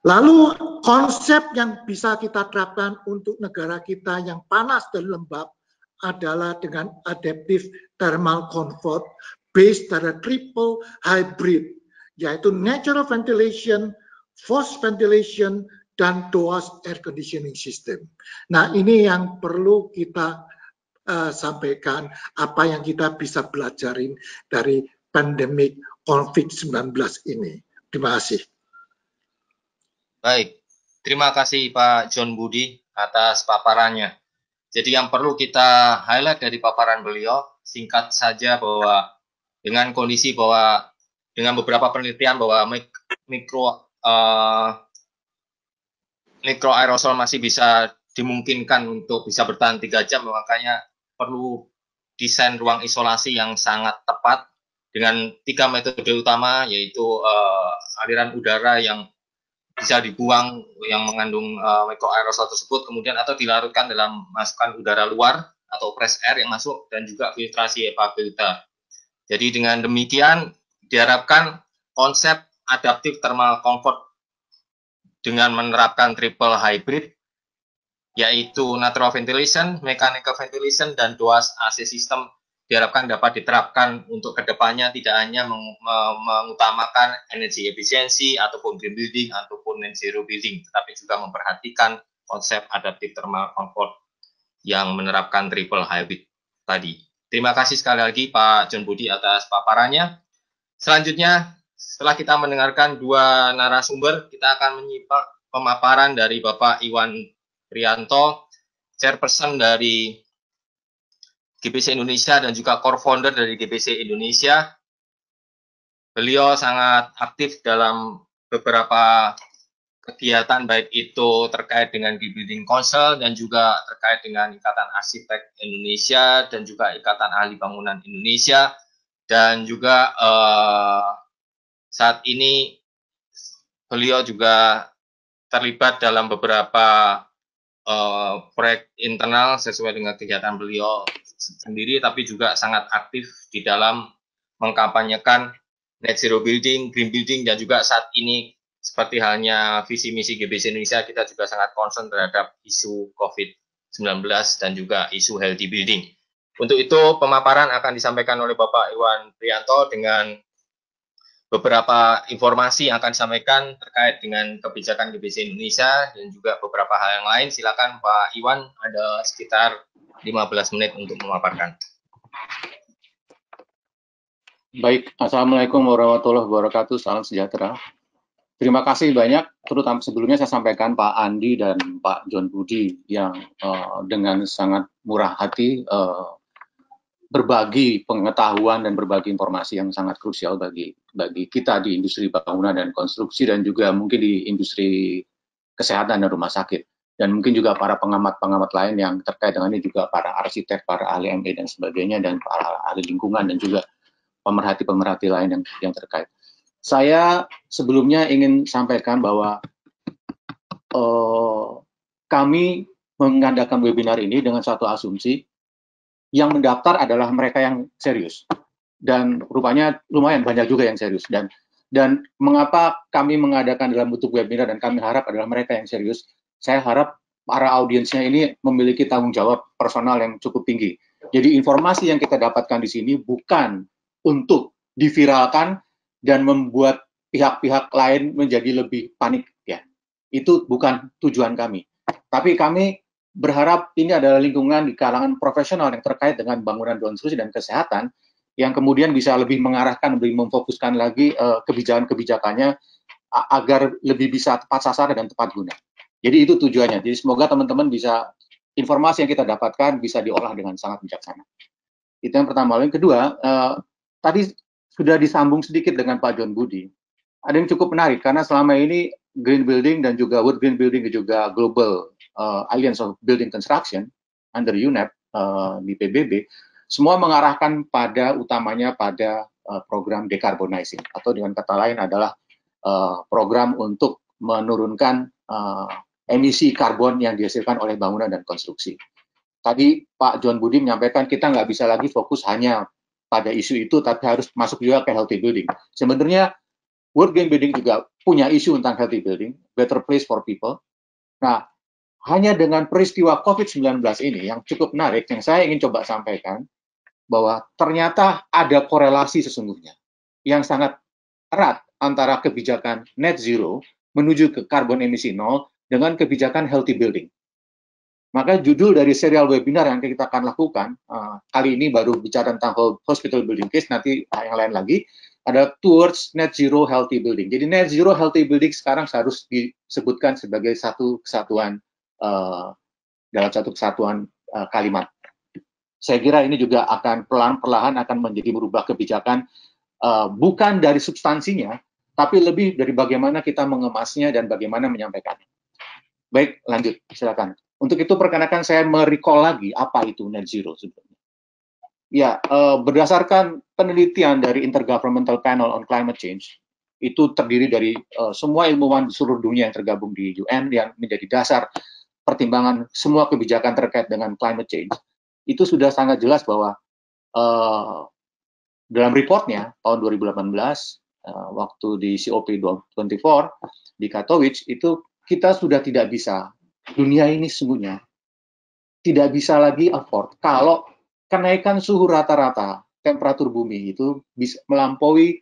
Lalu konsep yang bisa kita terapkan untuk negara kita yang panas dan lembab adalah dengan adaptive thermal comfort based pada triple hybrid, yaitu natural ventilation, forced ventilation, dan DOAS air conditioning system. Nah, ini yang perlu kita sampaikan, apa yang kita bisa belajarin dari pandemik COVID-19 ini. Terima kasih. Baik, terima kasih Pak John Budi atas paparannya. Jadi yang perlu kita highlight dari paparan beliau, singkat saja bahwa dengan kondisi bahwa dengan beberapa penelitian bahwa mikro aerosol masih bisa dimungkinkan untuk bisa bertahan 3 jam, makanya perlu desain ruang isolasi yang sangat tepat dengan 3 metode utama, yaitu aliran udara yang bisa dibuang yang mengandung mikroaerosol tersebut, kemudian atau dilarutkan dalam masukan udara luar atau fresh air yang masuk, dan juga filtrasi HEPA filter. Jadi dengan demikian diharapkan konsep adaptive thermal comfort dengan menerapkan triple hybrid, yaitu natural ventilation, mechanical ventilation, dan DOAS AC system diharapkan dapat diterapkan untuk kedepannya, tidak hanya mengutamakan energi efisiensi ataupun green building ataupun net zero building, tetapi juga memperhatikan konsep adaptive thermal comfort yang menerapkan triple hybrid tadi. Terima kasih sekali lagi Pak John Budi atas paparannya. Selanjutnya, setelah kita mendengarkan 2 narasumber, kita akan menyimak pemaparan dari Bapak Iwan Prianto, Chairperson dari GBC Indonesia dan juga core founder dari GBC Indonesia. Beliau sangat aktif dalam beberapa kegiatan, baik itu terkait dengan Green Building Council dan juga terkait dengan Ikatan Arsitek Indonesia dan juga Ikatan Ahli Bangunan Indonesia, dan juga saat ini beliau juga terlibat dalam beberapa proyek internal sesuai dengan kegiatan beliau sendiri, tapi juga sangat aktif di dalam mengkampanyekan net zero building, green building, dan juga saat ini seperti halnya visi misi GBC Indonesia, kita juga sangat concern terhadap isu COVID-19 dan juga isu healthy building. Untuk itu pemaparan akan disampaikan oleh Bapak Iwan Prianto dengan beberapa informasi yang akan disampaikan terkait dengan kebijakan GBC Indonesia dan juga beberapa hal yang lain. Silakan Pak Iwan, ada sekitar 15 menit untuk memaparkan. Baik, Assalamualaikum warahmatullahi wabarakatuh, salam sejahtera. Terima kasih banyak, terutama sebelumnya saya sampaikan Pak Andi dan Pak John Budi yang dengan sangat murah hati berbagi pengetahuan dan berbagi informasi yang sangat krusial bagi kita di industri bangunan dan konstruksi, dan juga mungkin di industri kesehatan dan rumah sakit, dan mungkin juga para pengamat-pengamat lain yang terkait dengan ini, juga para arsitek, para ahli ME dan sebagainya, dan para ahli lingkungan, dan juga pemerhati-pemerhati lain yang terkait. Saya sebelumnya ingin sampaikan bahwa kami mengadakan webinar ini dengan satu asumsi, yang mendaftar adalah mereka yang serius, dan rupanya lumayan banyak juga yang serius. Dan mengapa kami mengadakan dalam bentuk webinar dan kami harap adalah mereka yang serius? Saya harap para audiensnya ini memiliki tanggung jawab personal yang cukup tinggi. Jadi informasi yang kita dapatkan di sini bukan untuk diviralkan dan membuat pihak-pihak lain menjadi lebih panik, ya. Itu bukan tujuan kami. Tapi kami berharap ini adalah lingkungan di kalangan profesional yang terkait dengan bangunan konstruksi dan kesehatan, yang kemudian bisa lebih mengarahkan, lebih memfokuskan lagi kebijakan-kebijakannya agar lebih bisa tepat sasaran dan tepat guna. Jadi itu tujuannya. Jadi semoga teman-teman bisa, informasi yang kita dapatkan bisa diolah dengan sangat bijaksana. Itu yang pertama. Yang kedua, tadi sudah disambung sedikit dengan Pak John Budi. Ada yang cukup menarik, karena selama ini Green Building dan juga World Green Building dan juga Global Alliance of Building Construction under UNEP di PBB, semua mengarahkan utamanya pada program decarbonizing, atau dengan kata lain adalah program untuk menurunkan emisi karbon yang dihasilkan oleh bangunan dan konstruksi. Tadi Pak John Budi menyampaikan kita nggak bisa lagi fokus hanya pada isu itu, tapi harus masuk juga ke healthy building. Sebenarnya World Green Building juga punya isu tentang healthy building, better place for people. Nah, hanya dengan peristiwa COVID-19 ini yang cukup menarik, yang saya ingin coba sampaikan, bahwa ternyata ada korelasi sesungguhnya yang sangat erat antara kebijakan net zero menuju ke karbon emisi nol dengan kebijakan healthy building. Maka judul dari serial webinar yang kita akan lakukan, kali ini baru bicara tentang hospital building case, nanti yang lain lagi, ada towards net zero healthy building. Jadi net zero healthy building sekarang harus disebutkan sebagai satu kesatuan, dalam satu kesatuan kalimat. Saya kira ini juga akan perlahan-perlahan akan menjadi berubah kebijakan, bukan dari substansinya, tapi lebih dari bagaimana kita mengemasnya dan bagaimana menyampaikannya. Baik, lanjut, silakan. Untuk itu perkenalkan saya merecall lagi apa itu net zero sebenarnya. Ya, berdasarkan penelitian dari Intergovernmental Panel on Climate Change, itu terdiri dari semua ilmuwan di seluruh dunia yang tergabung di UN yang menjadi dasar pertimbangan semua kebijakan terkait dengan climate change. Itu sudah sangat jelas bahwa dalam reportnya tahun 2018, waktu di COP24 di Katowice, itu kita sudah tidak bisa, dunia ini sesungguhnya tidak bisa lagi afford kalau kenaikan suhu rata-rata temperatur bumi itu bisa melampaui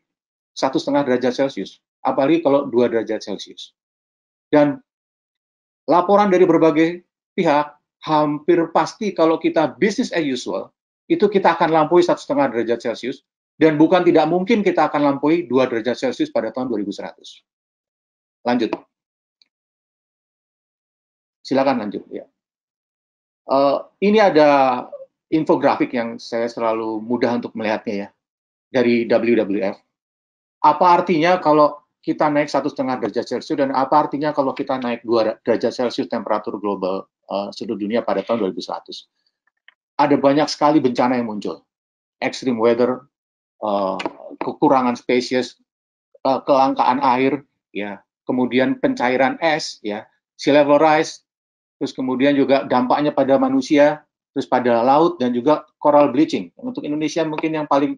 1,5 derajat Celcius, apalagi kalau 2 derajat Celcius. Dan laporan dari berbagai pihak hampir pasti kalau kita business as usual, itu kita akan lampaui 1,5 derajat Celcius, dan bukan tidak mungkin kita akan lampaui 2 derajat Celcius pada tahun 2100. Lanjut. Silakan lanjut. Ya. Ini ada infografik yang saya selalu mudah untuk melihatnya, ya, dari WWF. Apa artinya kalau kita naik 1,5 derajat Celcius, dan apa artinya kalau kita naik 2 derajat Celcius temperatur global seluruh dunia pada tahun 2100? Ada banyak sekali bencana yang muncul. Extreme weather, kekurangan spesies, kelangkaan air, ya, kemudian pencairan es, ya, sea level rise, terus kemudian juga dampaknya pada manusia, terus pada laut, dan juga coral bleaching. Untuk Indonesia mungkin yang paling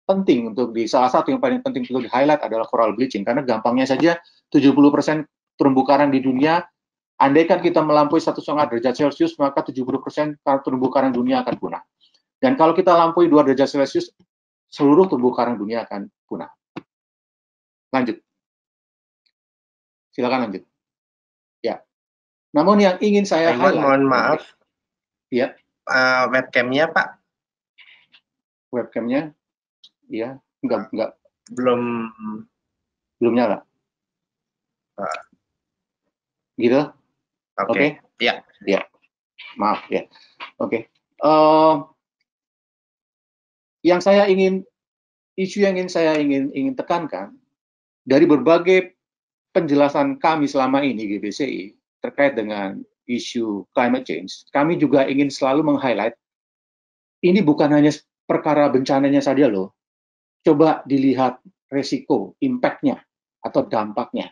penting salah satu yang paling penting untuk di-highlight adalah coral bleaching, karena gampangnya saja 70% terumbu karang di dunia, andaikan kita melampaui 1,5 derajat Celcius, maka 70% terumbu karang dunia akan punah. Dan kalau kita lampaui 2 derajat Celcius, seluruh terumbu karang dunia akan punah. Lanjut. Silakan lanjut. Ya. Namun yang ingin saya highlight, mohon maaf. Ya. Webcamnya, Pak. Webcamnya, ya, enggak. Belum nyala. Gitu? Oke. Ya. Ya. Maaf, ya. Oke. isu yang saya ingin tekankan dari berbagai penjelasan kami selama ini GBCI terkait dengan isu climate change, kami juga ingin selalu meng-highlight ini bukan hanya perkara bencananya saja loh. Coba dilihat resiko, impact-nya atau dampaknya.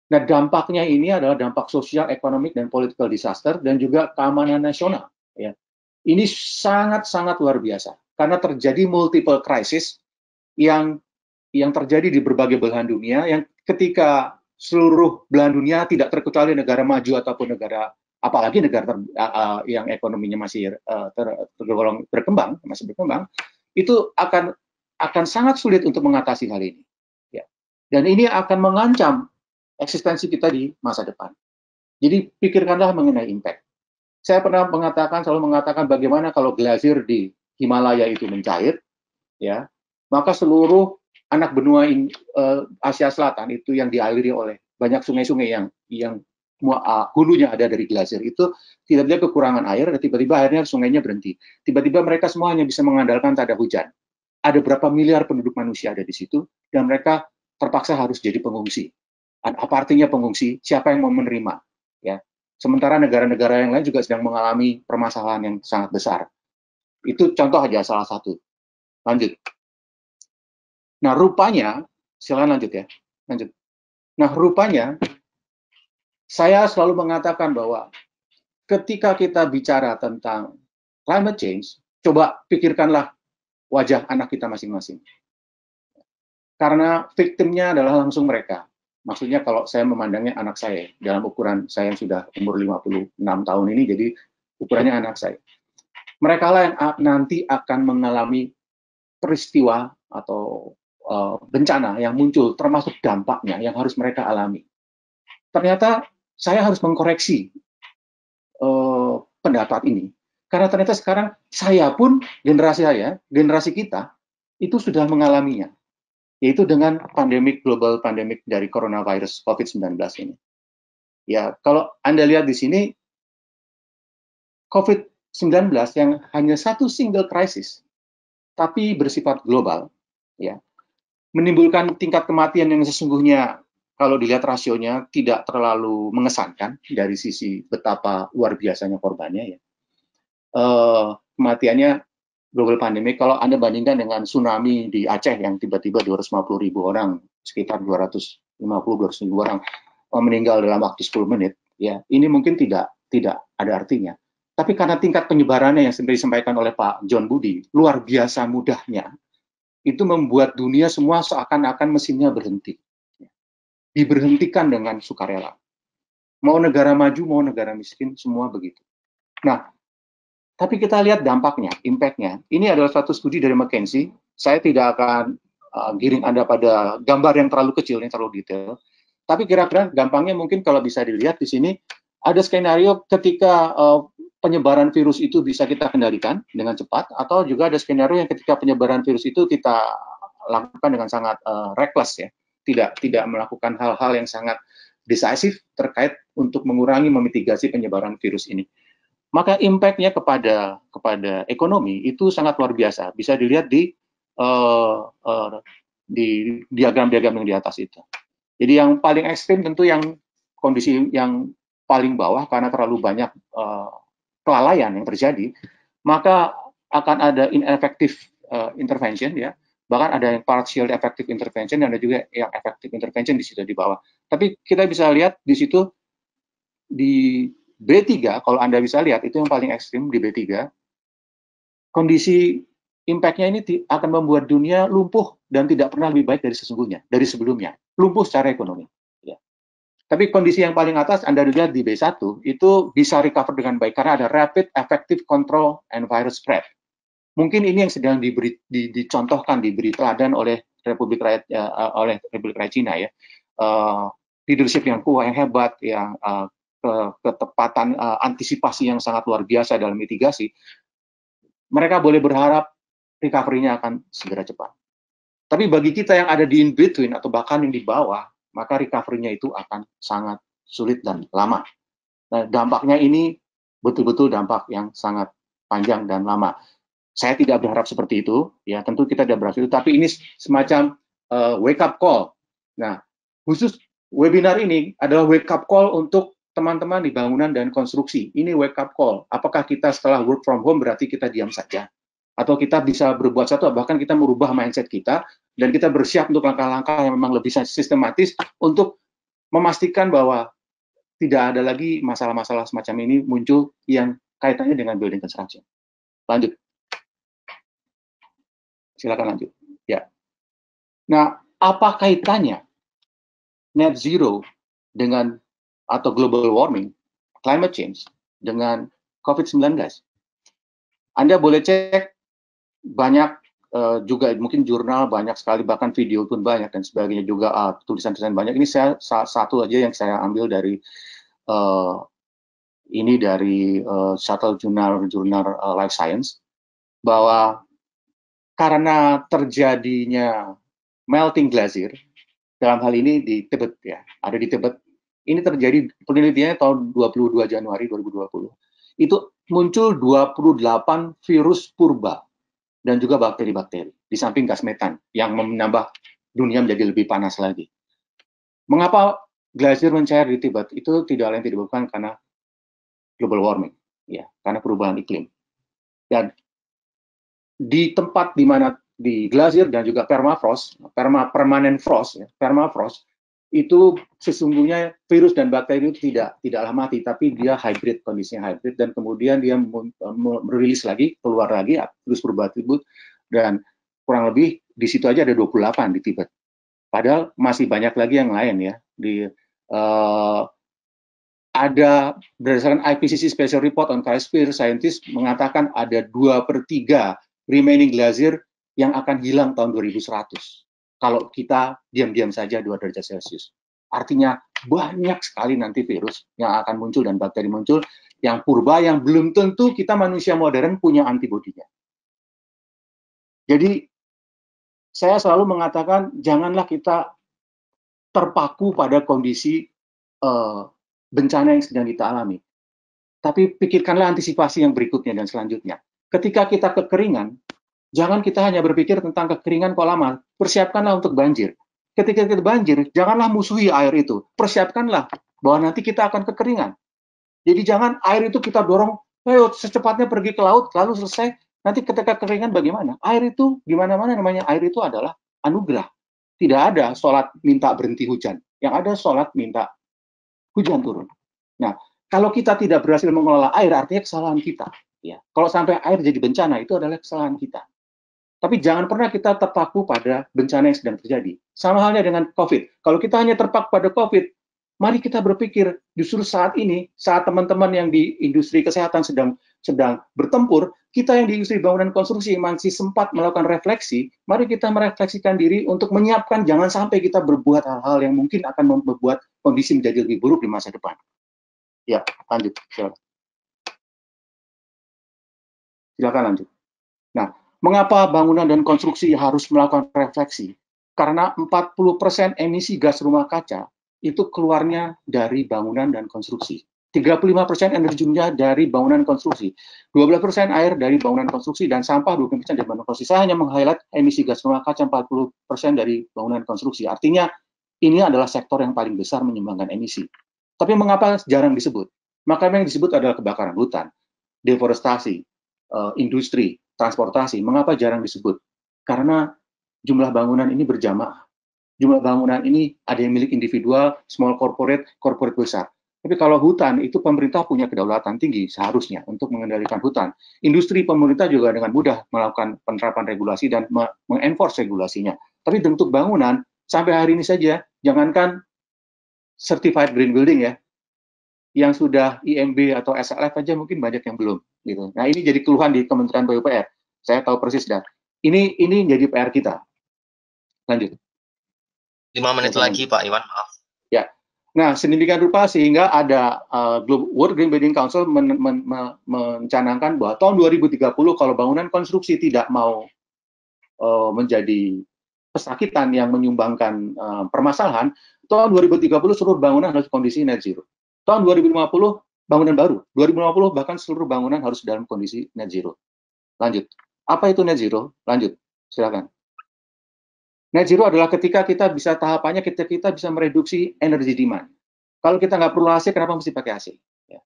Nah, dampaknya ini adalah dampak sosial, ekonomik, dan political disaster dan juga keamanan nasional. Ya. Ini sangat-sangat luar biasa karena terjadi multiple crisis yang terjadi di berbagai belahan dunia, yang ketika seluruh belahan dunia tidak terkecuali negara maju ataupun negara, apalagi negara yang ekonominya masih tergolong berkembang, itu akan sangat sulit untuk mengatasi hal ini. Ya. Dan ini akan mengancam eksistensi kita di masa depan. Jadi pikirkanlah mengenai impact. Saya selalu mengatakan bagaimana kalau glasier di Himalaya itu mencair, ya, maka seluruh anak benua Asia Selatan itu yang dialiri oleh banyak sungai-sungai yang hulunya ada dari glasier itu tiba-tiba kekurangan air dan tiba-tiba akhirnya sungainya berhenti. Tiba-tiba mereka semua hanya bisa mengandalkan tanda hujan. Ada berapa miliar penduduk manusia ada di situ dan mereka terpaksa harus jadi pengungsi. Apa artinya pengungsi? Siapa yang mau menerima? Ya. Sementara negara-negara yang lain juga sedang mengalami permasalahan yang sangat besar. Itu contoh aja salah satu. Lanjut. Nah, rupanya, silakan lanjut ya. Lanjut. Nah, rupanya, saya selalu mengatakan bahwa ketika kita bicara tentang climate change, coba pikirkanlah wajah anak kita masing-masing. Karena victimnya adalah langsung mereka. Maksudnya kalau saya memandangnya anak saya, dalam ukuran saya yang sudah umur 56 tahun ini, jadi ukurannya anak saya. Mereka lah yang nanti akan mengalami peristiwa atau bencana yang muncul, termasuk dampaknya yang harus mereka alami. Ternyata saya harus mengkoreksi pendapat ini. Karena ternyata sekarang saya pun, generasi kita, itu sudah mengalaminya. Yaitu dengan global pandemic dari coronavirus COVID-19 ini. Ya, kalau Anda lihat di sini, COVID-19 yang hanya satu single crisis, tapi bersifat global, ya, menimbulkan tingkat kematian yang sesungguhnya kalau dilihat rasionya tidak terlalu mengesankan dari sisi betapa luar biasanya korbannya, ya. Kematiannya global pandemic, kalau Anda bandingkan dengan tsunami di Aceh yang tiba-tiba 250.000 orang, sekitar 250-200.000 orang meninggal dalam waktu 10 menit, ya, ini mungkin tidak ada artinya. Tapi karena tingkat penyebarannya yang seperti disampaikan oleh Pak John Budi, luar biasa mudahnya, itu membuat dunia semua seakan-akan mesinnya berhenti. Diberhentikan dengan sukarela. Mau negara maju, mau negara miskin, semua begitu. Nah, tapi kita lihat dampaknya, impact-nya. Ini adalah suatu studi dari McKinsey. Saya tidak akan giring Anda pada gambar yang terlalu kecil, yang terlalu detail. Tapi kira-kira gampangnya mungkin kalau bisa dilihat di sini, ada skenario ketika penyebaran virus itu bisa kita kendalikan dengan cepat, atau juga ada skenario yang ketika penyebaran virus itu kita lakukan dengan sangat reckless, ya, tidak melakukan hal-hal yang sangat decisive terkait untuk mengurangi, memitigasi penyebaran virus ini. Maka impact-nya kepada ekonomi itu sangat luar biasa. Bisa dilihat di diagram-diagram yang di atas itu. Jadi yang paling ekstrim tentu yang kondisi yang paling bawah karena terlalu banyak kelalaian yang terjadi, maka akan ada ineffective intervention, ya. Bahkan ada yang partial effective intervention dan ada juga yang effective intervention di situ di bawah. Tapi kita bisa lihat di situ di B3, kalau Anda bisa lihat, itu yang paling ekstrim di B3, kondisi impact-nya ini akan membuat dunia lumpuh dan tidak pernah lebih baik dari sebelumnya, lumpuh secara ekonomi. Ya. Tapi kondisi yang paling atas, Anda lihat di B1, itu bisa recover dengan baik, karena ada rapid, effective control, and virus spread. Mungkin ini yang sedang dicontohkan, diberi teladan oleh Republik Rakyat Cina, ya. Leadership yang kuat, yang hebat, yang ketepatan antisipasi yang sangat luar biasa dalam mitigasi, mereka boleh berharap recovery-nya akan segera cepat. Tapi bagi kita yang ada di in-between atau bahkan yang di bawah, maka recovery-nya itu akan sangat sulit dan lama. Nah, dampaknya ini betul-betul dampak yang sangat panjang dan lama. Saya tidak berharap seperti itu, ya tentu kita tidak berharap itu, tapi ini semacam wake up call. Nah, khusus webinar ini adalah wake up call untuk teman-teman di bangunan dan konstruksi. Ini wake up call. Apakah kita setelah work from home berarti kita diam saja? Atau kita bisa berbuat sesuatu, bahkan kita merubah mindset kita, dan kita bersiap untuk langkah-langkah yang memang lebih sistematis untuk memastikan bahwa tidak ada lagi masalah-masalah semacam ini muncul yang kaitannya dengan building construction. Lanjut. Silakan lanjut. Ya. Nah, apa kaitannya net zero dengan atau global warming, climate change dengan COVID-19? Anda boleh cek banyak juga mungkin jurnal banyak sekali, bahkan video pun banyak dan sebagainya juga, tulisan-tulisan banyak. Ini saya satu aja yang saya ambil dari Shuttle Journal Life Science, bahwa karena terjadinya melting glacier, dalam hal ini di Tibet ya, ada di Tibet, ini terjadi penelitiannya tahun 22 Januari 2020. Itu muncul 28 virus purba dan juga bakteri-bakteri, di samping gas metan yang menambah dunia menjadi lebih panas lagi. Mengapa glasier mencair di Tibet? Itu tidak lain tidak bukan karena global warming, ya, karena perubahan iklim. Dan di tempat di mana di glasier dan juga permafrost, permanent frost, ya, permafrost, itu sesungguhnya virus dan bakteri itu tidaklah mati, tapi dia hybrid, kondisinya hybrid, dan kemudian dia merilis lagi, keluar lagi virus purba tersebut, dan kurang lebih di situ aja ada 28 di Tibet. Padahal masih banyak lagi yang lain ya. Ada berdasarkan IPCC Special Report on Cryosphere, saintis mengatakan ada 2/3 remaining glacier yang akan hilang tahun 2100. Kalau kita diam-diam saja 2 derajat Celcius. Artinya banyak sekali nanti virus yang akan muncul dan bakteri muncul yang purba yang belum tentu kita manusia modern punya antibodinya. Jadi saya selalu mengatakan janganlah kita terpaku pada kondisi bencana yang sedang kita alami. Tapi pikirkanlah antisipasi yang berikutnya dan selanjutnya. Ketika kita kekeringan, jangan kita hanya berpikir tentang kekeringan kok lama, persiapkanlah untuk banjir. Ketika kita banjir, janganlah musuhi air itu, persiapkanlah bahwa nanti kita akan kekeringan. Jadi jangan air itu kita dorong, ayo secepatnya pergi ke laut, lalu selesai, nanti ketika kekeringan bagaimana? Air itu, di mana-mana namanya air itu adalah anugerah. Tidak ada sholat minta berhenti hujan, yang ada sholat minta hujan turun. Nah, kalau kita tidak berhasil mengelola air, artinya kesalahan kita. Ya, kalau sampai air jadi bencana, itu adalah kesalahan kita. Tapi jangan pernah kita terpaku pada bencana yang sedang terjadi. Sama halnya dengan COVID. Kalau kita hanya terpaku pada COVID, mari kita berpikir justru saat ini, saat teman-teman yang di industri kesehatan sedang bertempur, kita yang di industri bangunan konstruksi masih sempat melakukan refleksi, mari kita merefleksikan diri untuk menyiapkan jangan sampai kita berbuat hal-hal yang mungkin akan membuat kondisi menjadi lebih buruk di masa depan. Ya, lanjut. Silakan lanjut. Nah, mengapa bangunan dan konstruksi harus melakukan refleksi? Karena 40% emisi gas rumah kaca itu keluarnya dari bangunan dan konstruksi. 35% energinya dari bangunan konstruksi, 12% air dari bangunan konstruksi, dan sampah 20% dari bangunan konstruksi. Saya hanya meng-highlight emisi gas rumah kaca 40% dari bangunan konstruksi. Artinya, ini adalah sektor yang paling besar menyumbangkan emisi. Tapi mengapa jarang disebut? Maka yang disebut adalah kebakaran hutan, deforestasi, industri, transportasi. Mengapa jarang disebut? Karena jumlah bangunan ini berjamaah. Jumlah bangunan ini ada yang milik individual, small corporate, corporate besar. Tapi kalau hutan, itu pemerintah punya kedaulatan tinggi seharusnya untuk mengendalikan hutan. Industri, pemerintah juga dengan mudah melakukan penerapan regulasi dan mengenforce regulasinya. Tapi untuk bangunan, sampai hari ini saja, jangankan certified green building ya, yang sudah IMB atau SLF aja mungkin banyak yang belum. Gitu. Nah ini jadi keluhan di Kementerian PUPR. Saya tahu persis dan ini jadi PR kita. Lanjut. 5 menit lagi Pak Iwan, maaf. Ya. Nah, sedemikian rupa sehingga ada World Green Building Council mencanangkan bahwa tahun 2030 kalau bangunan konstruksi tidak mau menjadi pesakitan yang menyumbangkan permasalahan, tahun 2030 seluruh bangunan harus kondisi net zero. Tahun 2050 bangunan baru, 2050 bahkan seluruh bangunan harus dalam kondisi net zero. Lanjut. Apa itu net zero? Lanjut, silakan. Net zero adalah ketika kita bisa tahapannya, kita bisa mereduksi energi demand. Kalau kita nggak perlu AC, kenapa mesti pakai AC? Ya.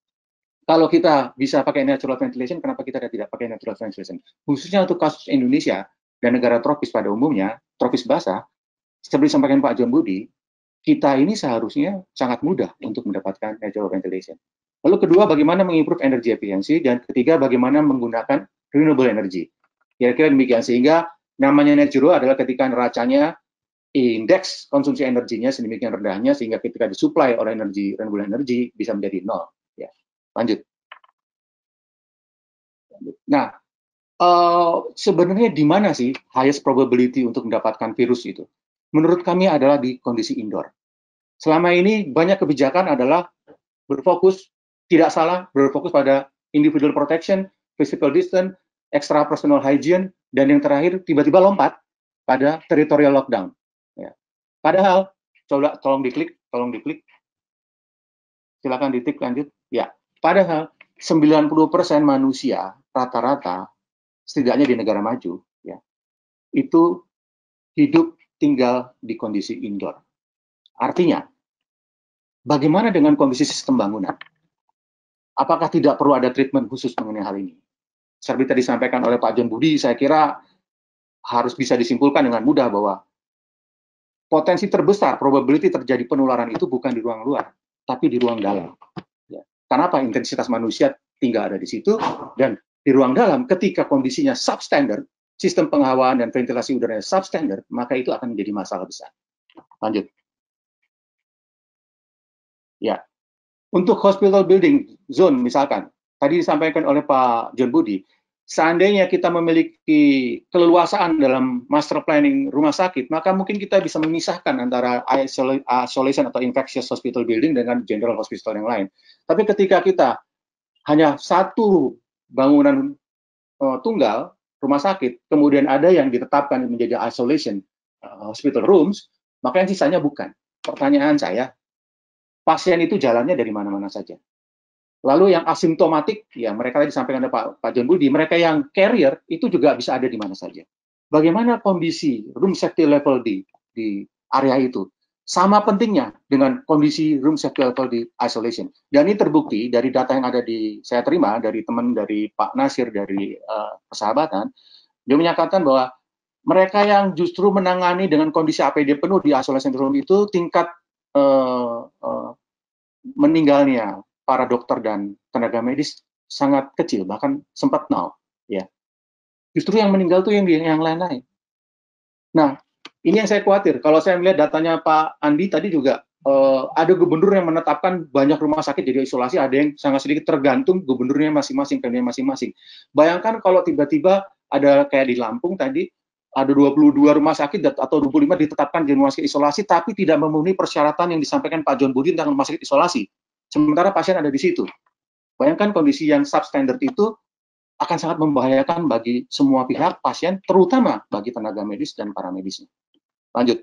Kalau kita bisa pakai natural ventilation, kenapa kita tidak pakai natural ventilation? Khususnya untuk kasus Indonesia dan negara tropis pada umumnya, tropis basah, seperti disampaikan Pak John Budi, kita ini seharusnya sangat mudah untuk mendapatkan natural ventilation. Lalu kedua, bagaimana mengimprove energy efficiency, dan ketiga, bagaimana menggunakan renewable energy. Kira-kira demikian, sehingga namanya net zero adalah ketika neracanya indeks konsumsi energinya sedemikian rendahnya sehingga ketika disuplai oleh energi renewable energy bisa menjadi nol. Ya, lanjut. Nah, sebenarnya di mana sih highest probability untuk mendapatkan virus itu? Menurut kami adalah di kondisi indoor. Selama ini banyak kebijakan adalah berfokus, tidak salah, berfokus pada individual protection, physical distance, extra personal hygiene, dan yang terakhir tiba-tiba lompat pada territorial lockdown. Ya. Padahal, coba tolong diklik, silakan diklik lanjut. Ya, padahal 90% manusia rata-rata, setidaknya di negara maju, ya, itu hidup tinggal di kondisi indoor. Artinya, bagaimana dengan kondisi sistem bangunan? Apakah tidak perlu ada treatment khusus mengenai hal ini? Seperti tadi disampaikan oleh Pak John Budi, saya kira harus bisa disimpulkan dengan mudah bahwa potensi terbesar, probability terjadi penularan itu bukan di ruang luar, tapi di ruang dalam. Ya. Kenapa? Intensitas manusia tinggal ada di situ, dan di ruang dalam ketika kondisinya substandard, sistem penghawaan dan ventilasi udaranya substandard, maka itu akan menjadi masalah besar. Lanjut. Ya. Untuk hospital building zone misalkan, tadi disampaikan oleh Pak John Budi, seandainya kita memiliki keleluasaan dalam master planning rumah sakit, maka mungkin kita bisa memisahkan antara isolation atau infectious hospital building dengan general hospital yang lain. Tapi ketika kita hanya satu bangunan tunggal rumah sakit, kemudian ada yang ditetapkan menjadi isolation hospital rooms, maka yang sisanya bukan. Pertanyaan saya, pasien itu jalannya dari mana-mana saja. Lalu yang asimptomatik, ya mereka tadi disampaikan oleh Pak John Budi, mereka yang carrier itu juga bisa ada di mana saja. Bagaimana kondisi room safety level di area itu? Sama pentingnya dengan kondisi room safety level di isolation. Dan ini terbukti dari data yang ada saya terima dari teman dari Pak Nasir dari Persahabatan, dia menyatakan bahwa mereka yang justru menangani dengan kondisi APD penuh di isolation room itu tingkat meninggalnya para dokter dan tenaga medis sangat kecil, bahkan sempat nol. Ya, justru yang meninggal tuh yang lain-lain. Nah, ini yang saya khawatir. Kalau saya melihat datanya Pak Andi tadi juga ada gubernur yang menetapkan banyak rumah sakit jadi isolasi, ada yang sangat sedikit, tergantung gubernurnya masing-masing, pemda masing-masing. Bayangkan kalau tiba-tiba ada kayak di Lampung tadi, ada 22 rumah sakit atau 25 ditetapkan jadi rumah sakit isolasi, tapi tidak memenuhi persyaratan yang disampaikan Pak John Budi tentang rumah sakit isolasi. Sementara pasien ada di situ. Bayangkan kondisi yang substandard itu akan sangat membahayakan bagi semua pihak, pasien, terutama bagi tenaga medis dan para medisnya. Lanjut.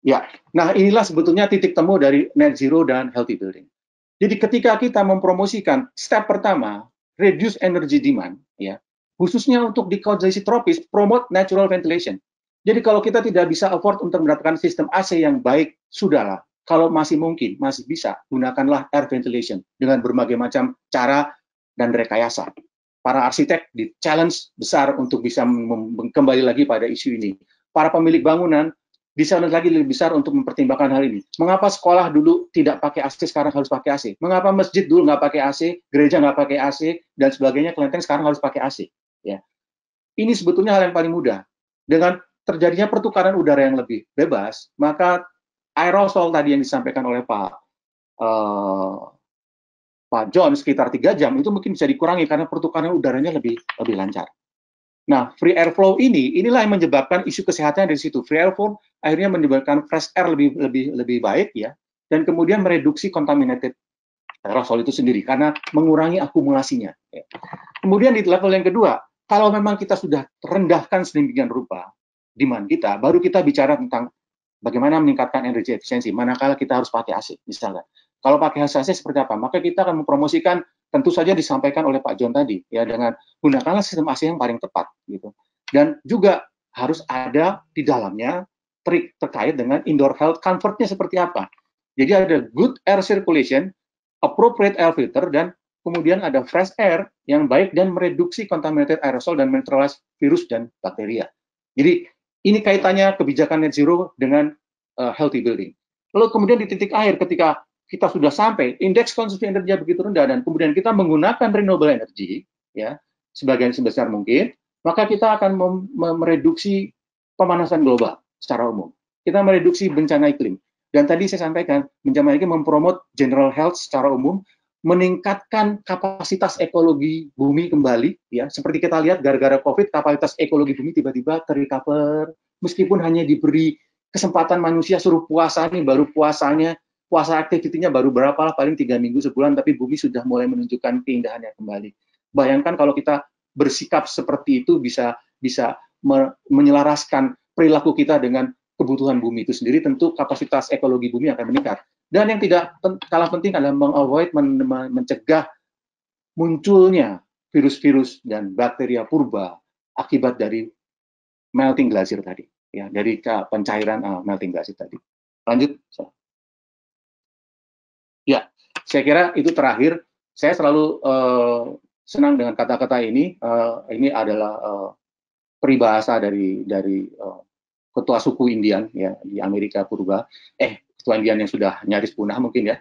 Ya, nah inilah sebetulnya titik temu dari net zero dan healthy building. Jadi ketika kita mempromosikan step pertama, reduce energy demand, ya, khususnya untuk di kondisi tropis, promote natural ventilation. Jadi kalau kita tidak bisa afford untuk mendapatkan sistem AC yang baik, sudahlah. Kalau masih mungkin, masih bisa, gunakanlah air ventilation dengan berbagai macam cara dan rekayasa. Para arsitek di challenge besar untuk bisa kembali lagi pada isu ini. Para pemilik bangunan di challenge lagi lebih besar untuk mempertimbangkan hal ini. Mengapa sekolah dulu tidak pakai AC, sekarang harus pakai AC? Mengapa masjid dulu nggak pakai AC, gereja nggak pakai AC, dan sebagainya, kelenteng sekarang harus pakai AC? Ya. Ini sebetulnya hal yang paling mudah. Dengan terjadinya pertukaran udara yang lebih bebas, maka aerosol tadi yang disampaikan oleh Pak John sekitar 3 jam itu mungkin bisa dikurangi karena pertukaran udaranya lebih lancar. Nah, free airflow inilah yang menyebabkan isu kesehatan dari situ. Free airflow akhirnya menyebabkan fresh air lebih baik ya, dan kemudian mereduksi contaminated aerosol itu sendiri karena mengurangi akumulasinya. Ya. Kemudian di level yang kedua, kalau memang kita sudah rendahkan sedemikian rupa demand kita, baru kita bicara tentang bagaimana meningkatkan energi efisiensi. Manakala kita harus pakai AC, misalnya. Kalau pakai AC seperti apa? Maka kita akan mempromosikan tentu saja disampaikan oleh Pak John tadi, ya, dengan gunakanlah sistem AC yang paling tepat, gitu. Dan juga harus ada di dalamnya trik terkait dengan indoor health comfort-nya seperti apa. Jadi ada good air circulation, appropriate air filter, dan kemudian ada fresh air yang baik dan mereduksi contaminated aerosol dan neutralize virus dan bakteria. Jadi ini kaitannya kebijakan net zero dengan healthy building. Lalu kemudian di titik akhir ketika kita sudah sampai indeks konsumsi energi begitu rendah dan kemudian kita menggunakan renewable energy, ya, sebagian sebesar mungkin, maka kita akan mereduksi pemanasan global secara umum. Kita mereduksi bencana iklim. Dan tadi saya sampaikan, bencana iklim mempromot general health secara umum, meningkatkan kapasitas ekologi bumi kembali, ya, seperti kita lihat gara-gara COVID, kapasitas ekologi bumi tiba-tiba terrecover, meskipun hanya diberi kesempatan manusia suruh puasa nih, baru puasa aktivitinya baru berapa lah, paling 3 minggu sebulan, tapi bumi sudah mulai menunjukkan keindahannya kembali. Bayangkan kalau kita bersikap seperti itu bisa menyelaraskan perilaku kita dengan kebutuhan bumi itu sendiri, tentu kapasitas ekologi bumi akan meningkat. Dan yang tidak kalah penting adalah mencegah munculnya virus-virus dan bakteria purba akibat dari melting glacier tadi, ya, dari pencairan melting glacier tadi. Lanjut. Ya, saya kira itu terakhir. Saya selalu senang dengan kata-kata ini. Ini adalah peribahasa dari ketua suku Indian, ya, di Amerika purba. Ketua Indian yang sudah nyaris punah mungkin, ya,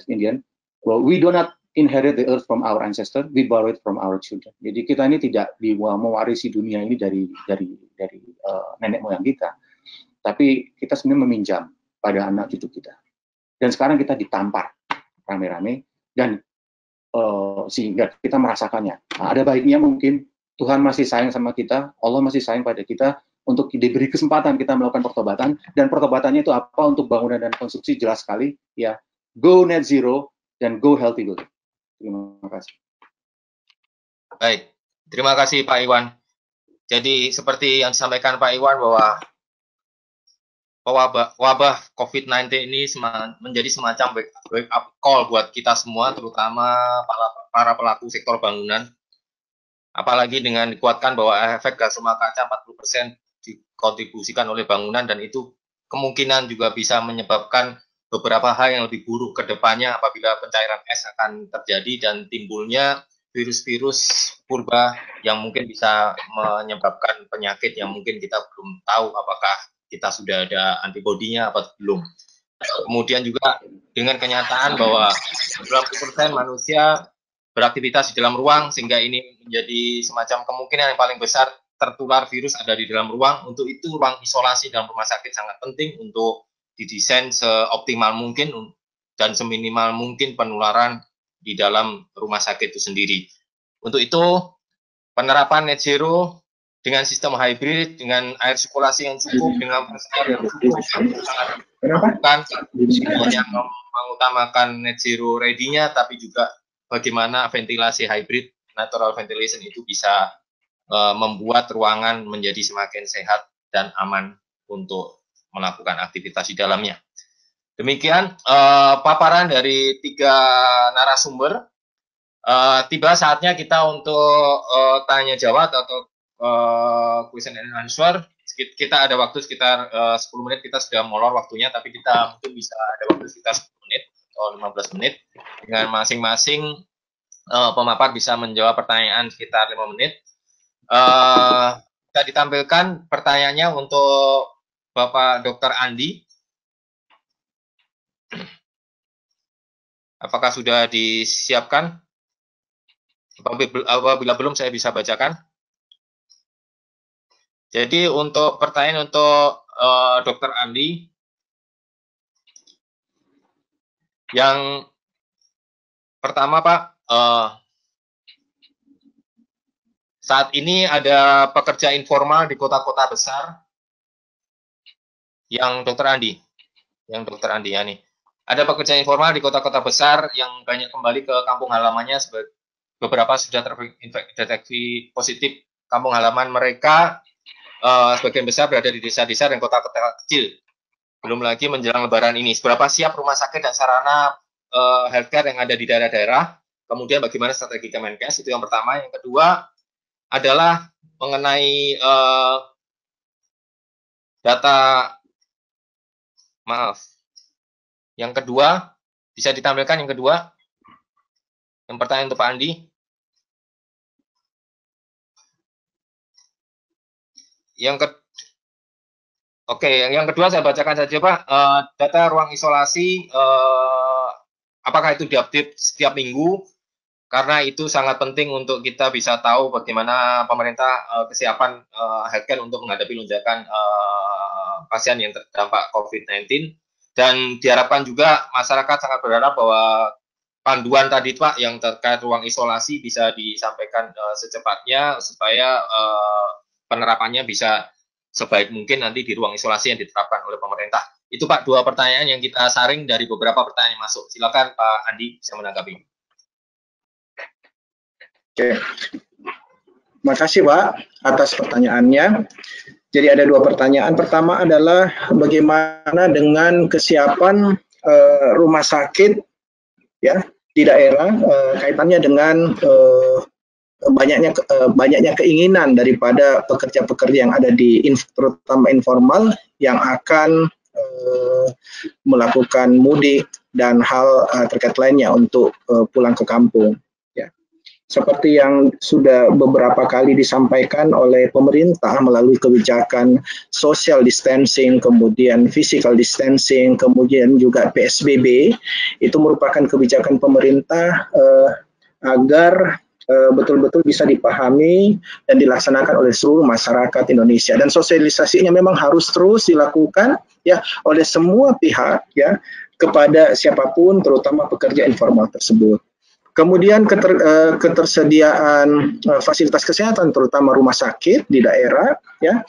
Indian. Well, we do not inherit the earth from our ancestors, we borrow it from our children. Jadi kita ini tidak mewarisi dunia ini dari nenek moyang kita, tapi kita sebenarnya meminjam pada anak cucu kita. Dan sekarang kita ditampar rame-rame dan sehingga kita merasakannya. Nah, ada baiknya mungkin Tuhan masih sayang sama kita, Allah masih sayang pada kita untuk diberi kesempatan kita melakukan pertobatan, dan pertobatannya itu apa? Untuk bangunan dan konstruksi jelas sekali, ya, go net zero dan go healthy building. Terima kasih. Baik, terima kasih Pak Iwan. Jadi seperti yang disampaikan Pak Iwan bahwa wabah COVID-19 ini menjadi semacam wake up call buat kita semua, terutama para pelaku sektor bangunan. Apalagi dengan dikuatkan bahwa efek gas rumah kaca 40% dikontribusikan oleh bangunan, dan itu kemungkinan juga bisa menyebabkan beberapa hal yang lebih buruk ke depannya apabila pencairan es akan terjadi dan timbulnya virus-virus purba yang mungkin bisa menyebabkan penyakit yang mungkin kita belum tahu apakah kita sudah ada antibodinya atau belum. Kemudian juga dengan kenyataan bahwa 90% manusia beraktivitas di dalam ruang, sehingga ini menjadi semacam kemungkinan yang paling besar tertular virus ada di dalam ruang. Untuk itu ruang isolasi dalam rumah sakit sangat penting untuk didesain seoptimal mungkin dan seminimal mungkin penularan di dalam rumah sakit itu sendiri. Untuk itu penerapan net zero dengan sistem hybrid, dengan air sirkulasi yang cukup, dengan air yang cukup, bukan hanya mengutamakan net zero ready-nya, tapi juga bagaimana ventilasi hybrid, natural ventilation itu bisa membuat ruangan menjadi semakin sehat dan aman untuk melakukan aktivitas di dalamnya. Demikian paparan dari 3 narasumber. Tiba saatnya kita untuk tanya jawab atau question and answer. Kita ada waktu sekitar 10 menit, kita sudah molor waktunya, tapi kita mungkin bisa ada waktu sekitar 10 menit atau 15 menit dengan masing-masing pemapar bisa menjawab pertanyaan sekitar 5 menit. Kita ditampilkan pertanyaannya untuk Bapak Dr. Andi. Apakah sudah disiapkan? Apabila belum, saya bisa bacakan. Jadi untuk pertanyaan untuk Dr. Andi, yang pertama Pak, saat ini ada pekerja informal di kota-kota besar, yang Dr. Andi ya nih. Ada pekerja informal di kota-kota besar yang banyak kembali ke kampung halamannya, beberapa sudah terdeteksi positif kampung halaman mereka. Sebagian besar berada di desa-desa dan kota-kota kecil. Belum lagi menjelang Lebaran ini, seberapa siap rumah sakit dan sarana healthcare yang ada di daerah-daerah kemudian bagaimana strategi Kemenkes, itu yang pertama. Yang kedua adalah mengenai data, maaf, yang kedua, bisa ditampilkan yang kedua, yang pertanyaan untuk Pak Andi. Yang kedua saya bacakan saja Pak, data ruang isolasi, apakah itu diupdate setiap minggu? Karena itu sangat penting untuk kita bisa tahu bagaimana pemerintah kesiapan healthcare untuk menghadapi lonjakan pasien yang terdampak COVID-19. Dan diharapkan juga masyarakat sangat berharap bahwa panduan tadi Pak yang terkait ruang isolasi bisa disampaikan secepatnya supaya penerapannya bisa sebaik mungkin nanti di ruang isolasi yang ditetapkan oleh pemerintah. Itu Pak, 2 pertanyaan yang kita saring dari beberapa pertanyaan yang masuk. Silakan Pak Andi bisa menanggapi. Oke, makasih Pak atas pertanyaannya. Jadi ada 2 pertanyaan. Pertama adalah bagaimana dengan kesiapan rumah sakit ya di daerah, kaitannya dengan banyaknya keinginan daripada pekerja-pekerja yang ada di terutama informal yang akan melakukan mudik dan hal terkait lainnya untuk pulang ke kampung. Ya. Seperti yang sudah beberapa kali disampaikan oleh pemerintah melalui kebijakan social distancing, kemudian physical distancing, kemudian juga PSBB, itu merupakan kebijakan pemerintah agar betul-betul bisa dipahami dan dilaksanakan oleh seluruh masyarakat Indonesia, dan sosialisasinya memang harus terus dilakukan ya oleh semua pihak ya kepada siapapun, terutama pekerja informal tersebut. Kemudian ketersediaan fasilitas kesehatan terutama rumah sakit di daerah ya,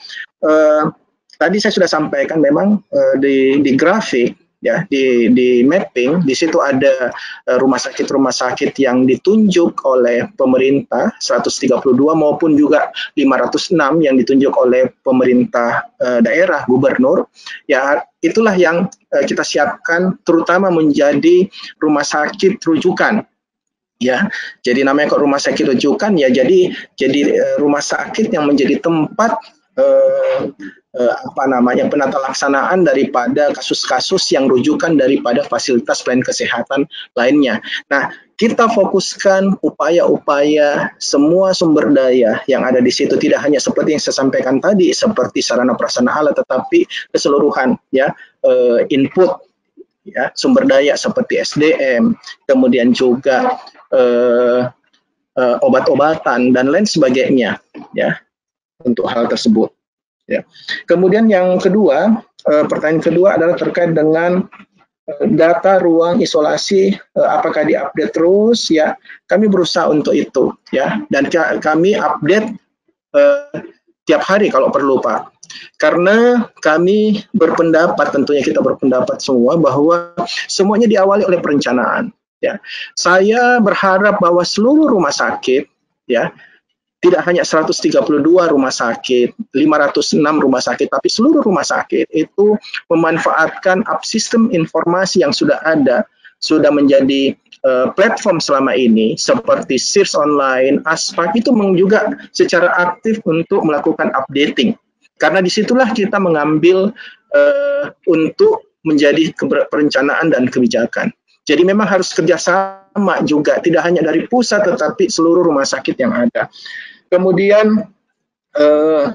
tadi saya sudah sampaikan memang di grafik ya, di mapping, di situ ada rumah sakit yang ditunjuk oleh pemerintah 132 maupun juga 506 yang ditunjuk oleh pemerintah daerah, gubernur. Ya, itulah yang kita siapkan terutama menjadi rumah sakit rujukan. Ya, jadi namanya kok rumah sakit rujukan ya, jadi rumah sakit yang menjadi tempat penata laksanaan daripada kasus-kasus yang rujukan daripada fasilitas pelayanan kesehatan lainnya. Nah, kita fokuskan upaya-upaya semua sumber daya yang ada di situ, tidak hanya seperti yang saya sampaikan tadi seperti sarana prasarana alat, tetapi keseluruhan ya, input ya, sumber daya seperti SDM, kemudian juga obat-obatan dan lain sebagainya ya untuk hal tersebut ya. Kemudian yang kedua, pertanyaan kedua adalah terkait dengan data ruang isolasi, apakah diupdate terus ya. Kami berusaha untuk itu ya, dan kami update tiap hari kalau perlu Pak, karena kami berpendapat, tentunya kita berpendapat semua bahwa semuanya diawali oleh perencanaan ya. Saya berharap bahwa seluruh rumah sakit ya, tidak hanya 132 rumah sakit, 506 rumah sakit, tapi seluruh rumah sakit itu memanfaatkan sistem informasi yang sudah ada, sudah menjadi platform selama ini seperti SIRS Online, ASPAK, itu juga secara aktif untuk melakukan updating. Karena disitulah kita mengambil untuk menjadi perencanaan dan kebijakan. Jadi memang harus kerjasama juga, tidak hanya dari pusat tetapi seluruh rumah sakit yang ada. Kemudian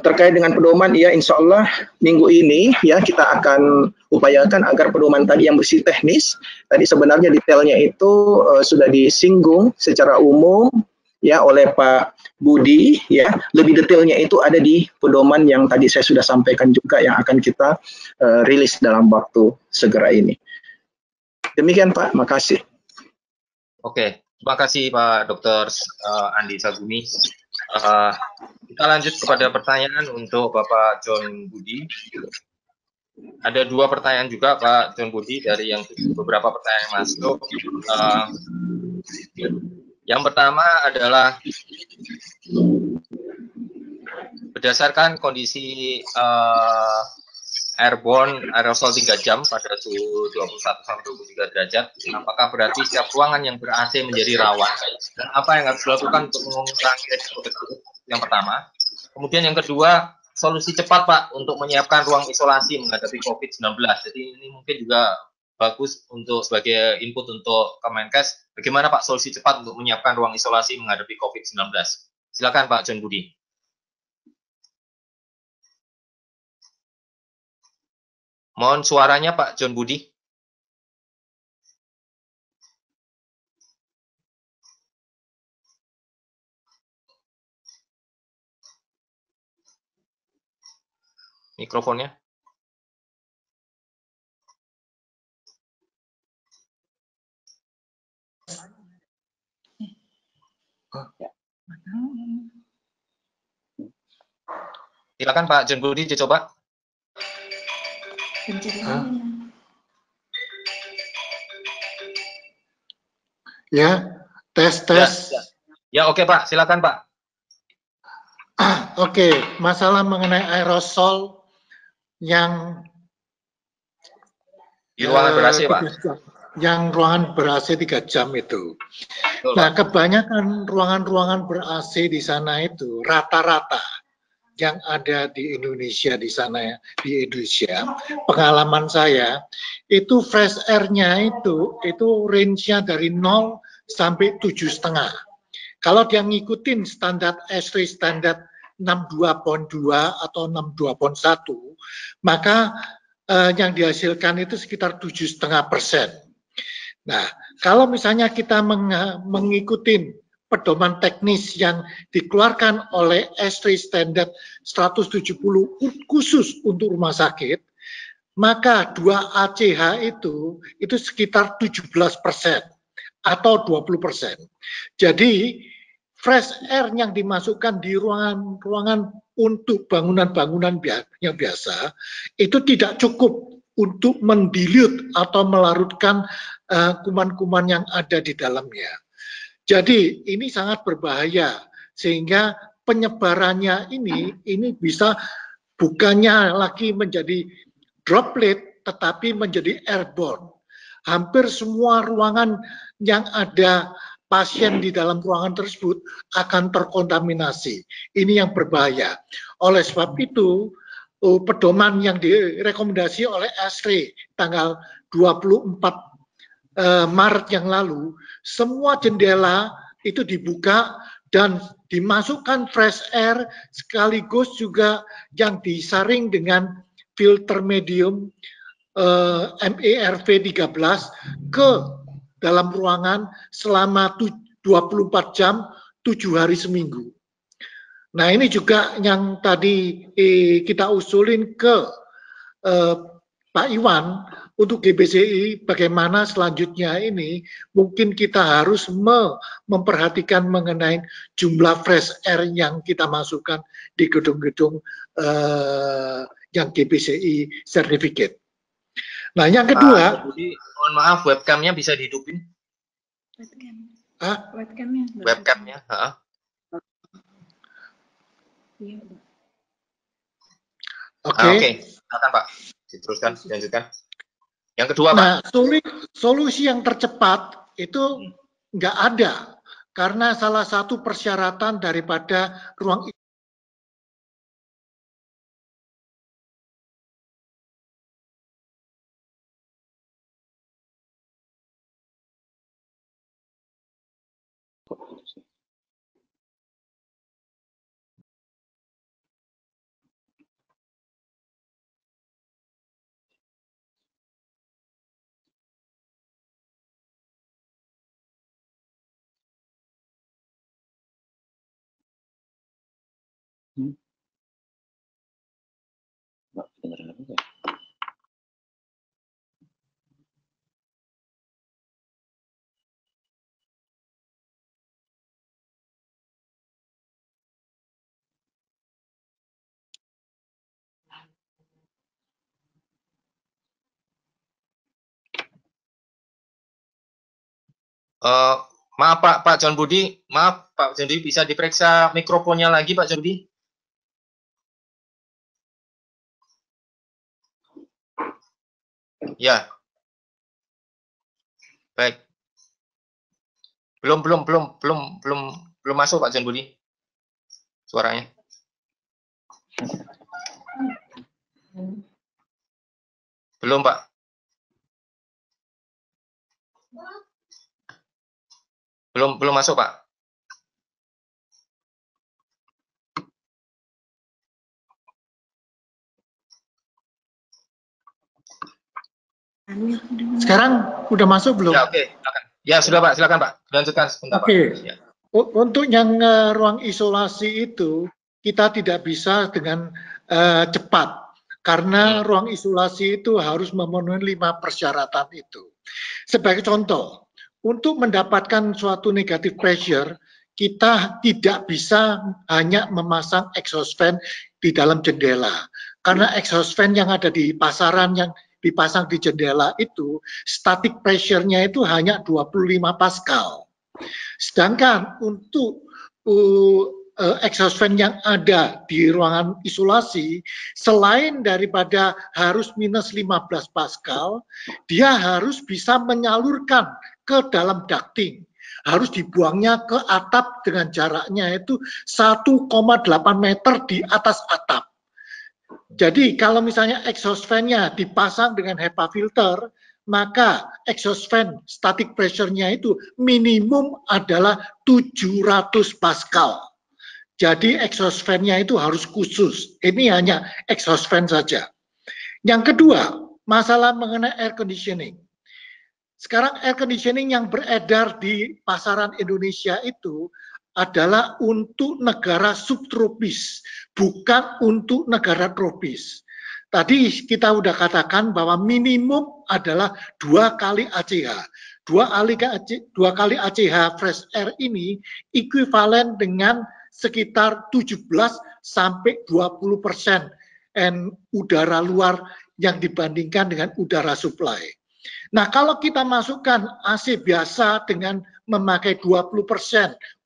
terkait dengan pedoman, ya insya Allah minggu ini ya kita akan upayakan agar pedoman tadi yang bersih teknis, tadi sebenarnya detailnya itu sudah disinggung secara umum ya oleh Pak Budi ya. Lebih detailnya itu ada di pedoman yang tadi saya sudah sampaikan juga, yang akan kita rilis dalam waktu segera ini. Demikian Pak, makasih. Oke, terima kasih Pak Dr. Andi Saguni. Kita lanjut kepada pertanyaan untuk Bapak John Budi. Ada 2 pertanyaan juga Pak John Budi dari yang beberapa pertanyaan yang masuk. Yang pertama adalah berdasarkan kondisi airborne aerosol 3 jam pada suhu 21 sampai 23 derajat, apakah berarti setiap ruangan yang ber-AC menjadi rawan? Dan apa yang harus dilakukan untuk mengurangi risiko tersebut? Yang pertama. Kemudian yang kedua, solusi cepat Pak untuk menyiapkan ruang isolasi menghadapi COVID-19. Jadi ini mungkin juga bagus untuk sebagai input untuk Kemenkes. Bagaimana Pak solusi cepat untuk menyiapkan ruang isolasi menghadapi COVID-19? Silakan Pak John Budi. Mohon suaranya Pak John Budi. Mikrofonnya. Silakan Pak John Budi dicoba. Ya, tes. Ya, oke Pak, silakan Pak. Oke, masalah mengenai aerosol yang di ruangan ber-AC, Pak. Yang ruangan ber-AC 3 jam itu. Betul, nah, kebanyakan ruangan-ruangan ber-AC di sana itu rata-rata yang ada di Indonesia di sana ya, di Indonesia, pengalaman saya itu fresh air-nya itu range-nya dari 0 sampai 7,5. Kalau dia ngikutin standar S3 standar 62.2 atau 62.1, maka yang dihasilkan itu sekitar 7,5%. Nah, kalau misalnya kita mengikuti pedoman teknis yang dikeluarkan oleh S3 Standard 170 khusus untuk rumah sakit, maka 2 ACH itu sekitar 17% atau 20%. Jadi fresh air yang dimasukkan di ruangan untuk bangunan-bangunan yang biasa itu tidak cukup untuk mendilute atau melarutkan kuman-kuman yang ada di dalamnya. Jadi ini sangat berbahaya sehingga penyebarannya ini bisa bukannya lagi menjadi droplet tetapi menjadi airborne. Hampir semua ruangan yang ada pasien di dalam ruangan tersebut akan terkontaminasi. Ini yang berbahaya. Oleh sebab itu, pedoman yang direkomendasi oleh ASRI tanggal 24 Maret yang lalu, semua jendela itu dibuka dan dimasukkan fresh air sekaligus juga yang disaring dengan filter medium MERV 13 ke dalam ruangan selama 24 jam 7 hari seminggu. Nah, ini juga yang tadi kita usulin ke Pak Iwan untuk GBCI, bagaimana selanjutnya ini mungkin kita harus memperhatikan mengenai jumlah fresh air yang kita masukkan di gedung-gedung yang GBCI certificate. Nah, yang kedua, mohon maaf, webcamnya bisa dihidupin? Webcamnya. Oke, silakan Pak. Diteruskan, lanjutkan. Yang kedua, Pak. Nah, solusi yang tercepat itu nggak ada karena salah satu persyaratan daripada ruang maaf Pak John Budi, maaf Pak John Budi, bisa diperiksa mikrofonnya lagi Pak John Budi? Ya, baik. Belum masuk Pak John Budi suaranya. Belum Pak. Belum masuk Pak. Sekarang udah masuk belum? Ya, oke, silakan. Ya, sudah Pak, silakan Pak. Lanjutkan sebentar Pak. Ya. Untuk yang ruang isolasi itu kita tidak bisa dengan cepat karena ruang isolasi itu harus memenuhi 5 persyaratan itu. Sebagai contoh, untuk mendapatkan suatu negative pressure, kita tidak bisa hanya memasang exhaust fan di dalam jendela. Karena exhaust fan yang ada di pasaran yang dipasang di jendela itu, static pressure-nya itu hanya 25 Pascal. Sedangkan untuk exhaust fan yang ada di ruangan isolasi, selain daripada harus minus 15 Pascal, dia harus bisa menyalurkan ke dalam ducting. Harus dibuangnya ke atap dengan jaraknya itu 1,8 meter di atas atap. Jadi kalau misalnya exhaust fan-nya dipasang dengan HEPA filter, maka exhaust fan static pressure-nya itu minimum adalah 700 Pascal. Jadi exhaust fan-nya itu harus khusus. Ini hanya exhaust fan saja. Yang kedua, masalah mengenai air conditioning. Sekarang air conditioning yang beredar di pasaran Indonesia itu adalah untuk negara subtropis, bukan untuk negara tropis. Tadi kita sudah katakan bahwa minimum adalah 2 kali ACH. 2 kali ACH fresh air ini ekuivalen dengan sekitar 17 sampai 20% udara luar yang dibandingkan dengan udara supply. Nah, kalau kita masukkan AC biasa dengan memakai 20%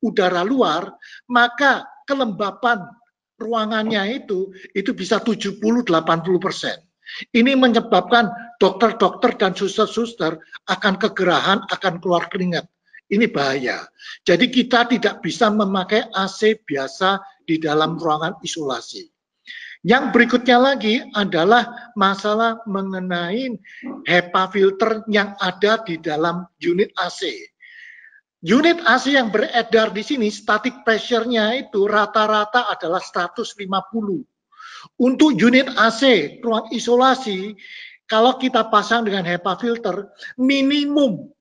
udara luar, maka kelembapan ruangannya itu bisa 70-80%. Ini menyebabkan dokter-dokter dan suster-suster akan kegerahan, akan keluar keringat. Ini bahaya. Jadi kita tidak bisa memakai AC biasa di dalam ruangan isolasi. Yang berikutnya lagi adalah masalah mengenai HEPA filter yang ada di dalam unit AC. Unit AC yang beredar di sini, static pressure-nya itu rata-rata adalah 150. Untuk unit AC, ruang isolasi, kalau kita pasang dengan HEPA filter, minimum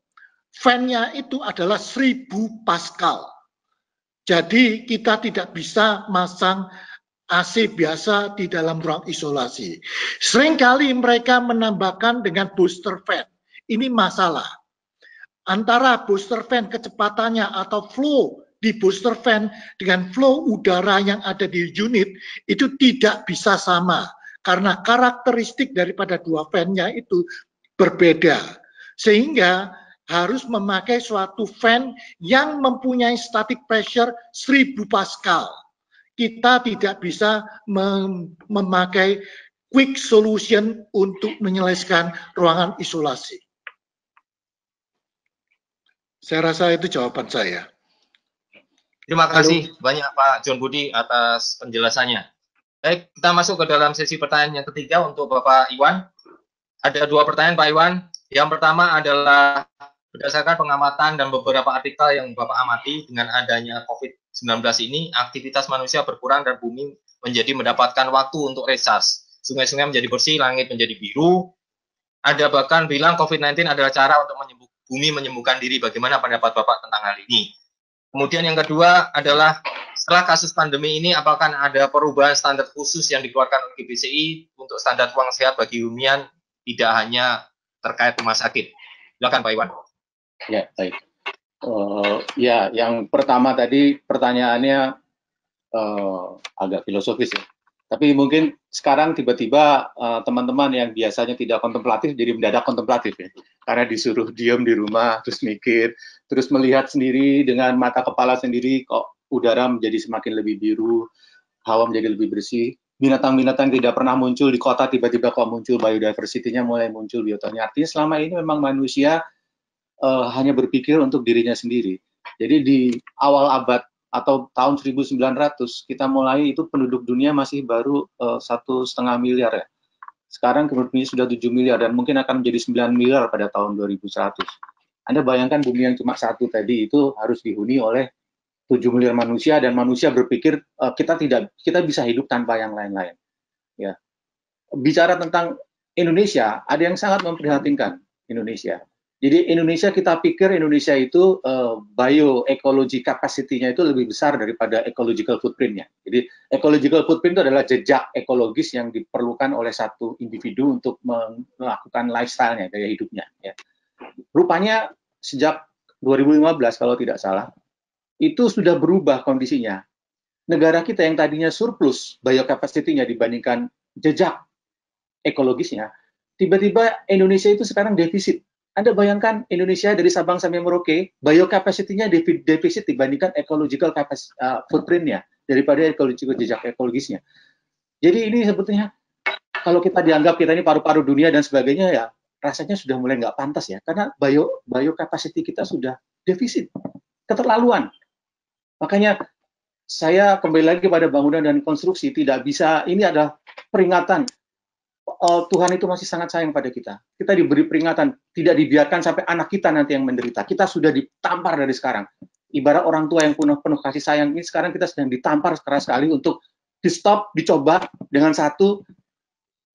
fan-nya itu adalah 1000 Pascal. Jadi kita tidak bisa masang AC biasa di dalam ruang isolasi. Seringkali mereka menambahkan dengan booster fan. Ini masalah. Antara booster fan kecepatannya atau flow di booster fan dengan flow udara yang ada di unit itu tidak bisa sama. Karena karakteristik daripada dua fan-nya itu berbeda. Sehingga harus memakai suatu fan yang mempunyai static pressure 1000 Pascal. Kita tidak bisa memakai quick solution untuk menyelesaikan ruangan isolasi. Saya rasa itu jawaban saya. Terima kasih banyak Pak John Budi atas penjelasannya. Baik, kita masuk ke dalam sesi pertanyaan yang ketiga untuk Bapak Iwan. Ada 2 pertanyaan Pak Iwan. Yang pertama adalah berdasarkan pengamatan dan beberapa artikel yang Bapak amati dengan adanya COVID-19 ini, aktivitas manusia berkurang dan bumi menjadi mendapatkan waktu untuk recharge. Sungai-sungai menjadi bersih, langit menjadi biru. Ada bahkan bilang COVID-19 adalah cara untuk bumi menyembuhkan diri. Bagaimana pendapat Bapak tentang hal ini? Kemudian yang kedua adalah setelah kasus pandemi ini, apakah ada perubahan standar khusus yang dikeluarkan oleh GBCI untuk standar ruang sehat bagi hunian, tidak hanya terkait rumah sakit? Silakan Pak Iwan. Ya, baik. Ya, yang pertama tadi pertanyaannya agak filosofis ya. Tapi mungkin sekarang tiba-tiba teman-teman yang biasanya tidak kontemplatif jadi mendadak kontemplatif ya. Karena disuruh diam di rumah, terus mikir, terus melihat sendiri dengan mata kepala sendiri kok udara menjadi semakin lebih biru, hawa menjadi lebih bersih. binatang-binatang tidak pernah muncul di kota tiba-tiba kok muncul, biodiversity-nya mulai muncul, biotanya. Artinya selama ini memang manusia hanya berpikir untuk dirinya sendiri. Jadi di awal abad atau tahun 1900 kita mulai itu penduduk dunia masih baru 1,5 miliar ya. Sekarang penduduknya sudah 7 miliar dan mungkin akan menjadi 9 miliar pada tahun 2100. Anda bayangkan bumi yang cuma satu tadi itu harus dihuni oleh 7 miliar manusia, dan manusia berpikir kita bisa hidup tanpa yang lain-lain. Ya. Bicara tentang Indonesia, ada yang sangat memprihatinkan Indonesia. Jadi Indonesia, kita pikir Indonesia itu bioecology capacity-nya itu lebih besar daripada ecological footprint-nya. Jadi ecological footprint itu adalah jejak ekologis yang diperlukan oleh satu individu untuk melakukan lifestyle-nya, gaya hidupnya. Ya. Rupanya sejak 2015 kalau tidak salah, itu sudah berubah kondisinya. Negara kita yang tadinya surplus biocapacity-nya dibandingkan jejak ekologisnya, tiba-tiba Indonesia itu sekarang defisit. Anda bayangkan Indonesia dari Sabang sampai Merauke, biocapacity-nya defisit dibandingkan ecological footprint-nya, daripada ecological jejak ekologisnya. Jadi ini sebetulnya, kalau kita dianggap kita ini paru-paru dunia dan sebagainya, ya rasanya sudah mulai nggak pantas ya, karena biocapacity kita sudah defisit, keterlaluan. Makanya saya kembali lagi pada bangunan dan konstruksi, tidak bisa, ini adalah peringatan. Tuhan itu masih sangat sayang pada kita. Kita diberi peringatan, tidak dibiarkan sampai anak kita nanti yang menderita. Kita sudah ditampar dari sekarang. Ibarat orang tua yang penuh kasih sayang, ini sekarang kita sedang ditampar keras sekali untuk di stop, dicoba dengan satu,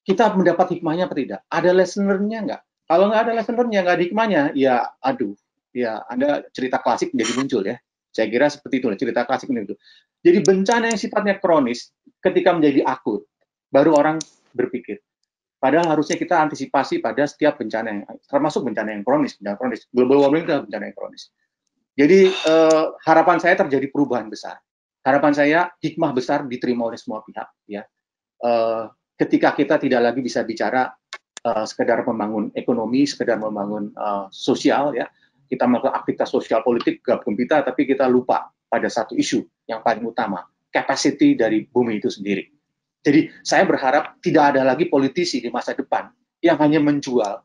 kita mendapat hikmahnya apa tidak? Ada lesson learn-nya nggak? Kalau nggak ada lesson learn-nya, nggak ada hikmahnya, ya aduh, ya Anda cerita klasik menjadi muncul ya. Saya kira seperti itu, cerita klasik itu. Jadi bencana yang sifatnya kronis, ketika menjadi akut, baru orang berpikir. Padahal harusnya kita antisipasi pada setiap bencana, yang termasuk bencana yang kronis. Global warming itu bencana yang kronis. Jadi harapan saya terjadi perubahan besar. Harapan saya hikmah besar diterima oleh semua pihak. Ya. Ketika kita tidak lagi bisa bicara sekedar membangun ekonomi, sekedar membangun sosial, ya. Kita melakukan aktivitas sosial politik gabung kita, tapi kita lupa pada satu isu yang paling utama, capacity dari bumi itu sendiri. Jadi saya berharap tidak ada lagi politisi di masa depan yang hanya menjual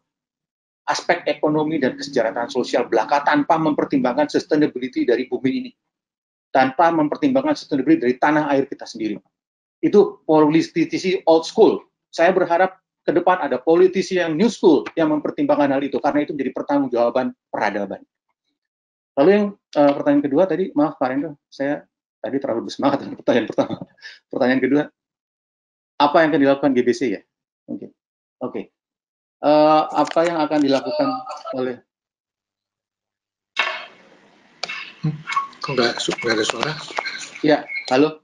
aspek ekonomi dan kesejahteraan sosial belaka tanpa mempertimbangkan sustainability dari bumi ini, tanpa mempertimbangkan sustainability dari tanah air kita sendiri. Itu politisi old school. Saya berharap ke depan ada politisi yang new school yang mempertimbangkan hal itu, karena itu menjadi pertanggungjawaban peradaban. Lalu yang pertanyaan kedua tadi, maaf Pak Rendro, saya tadi terlalu bersemangat dengan pertanyaan pertama. Pertanyaan kedua, apa yang akan dilakukan GBC ya? Oke. Apa yang akan dilakukan oleh? Kok nggak ada suara? Ya, halo.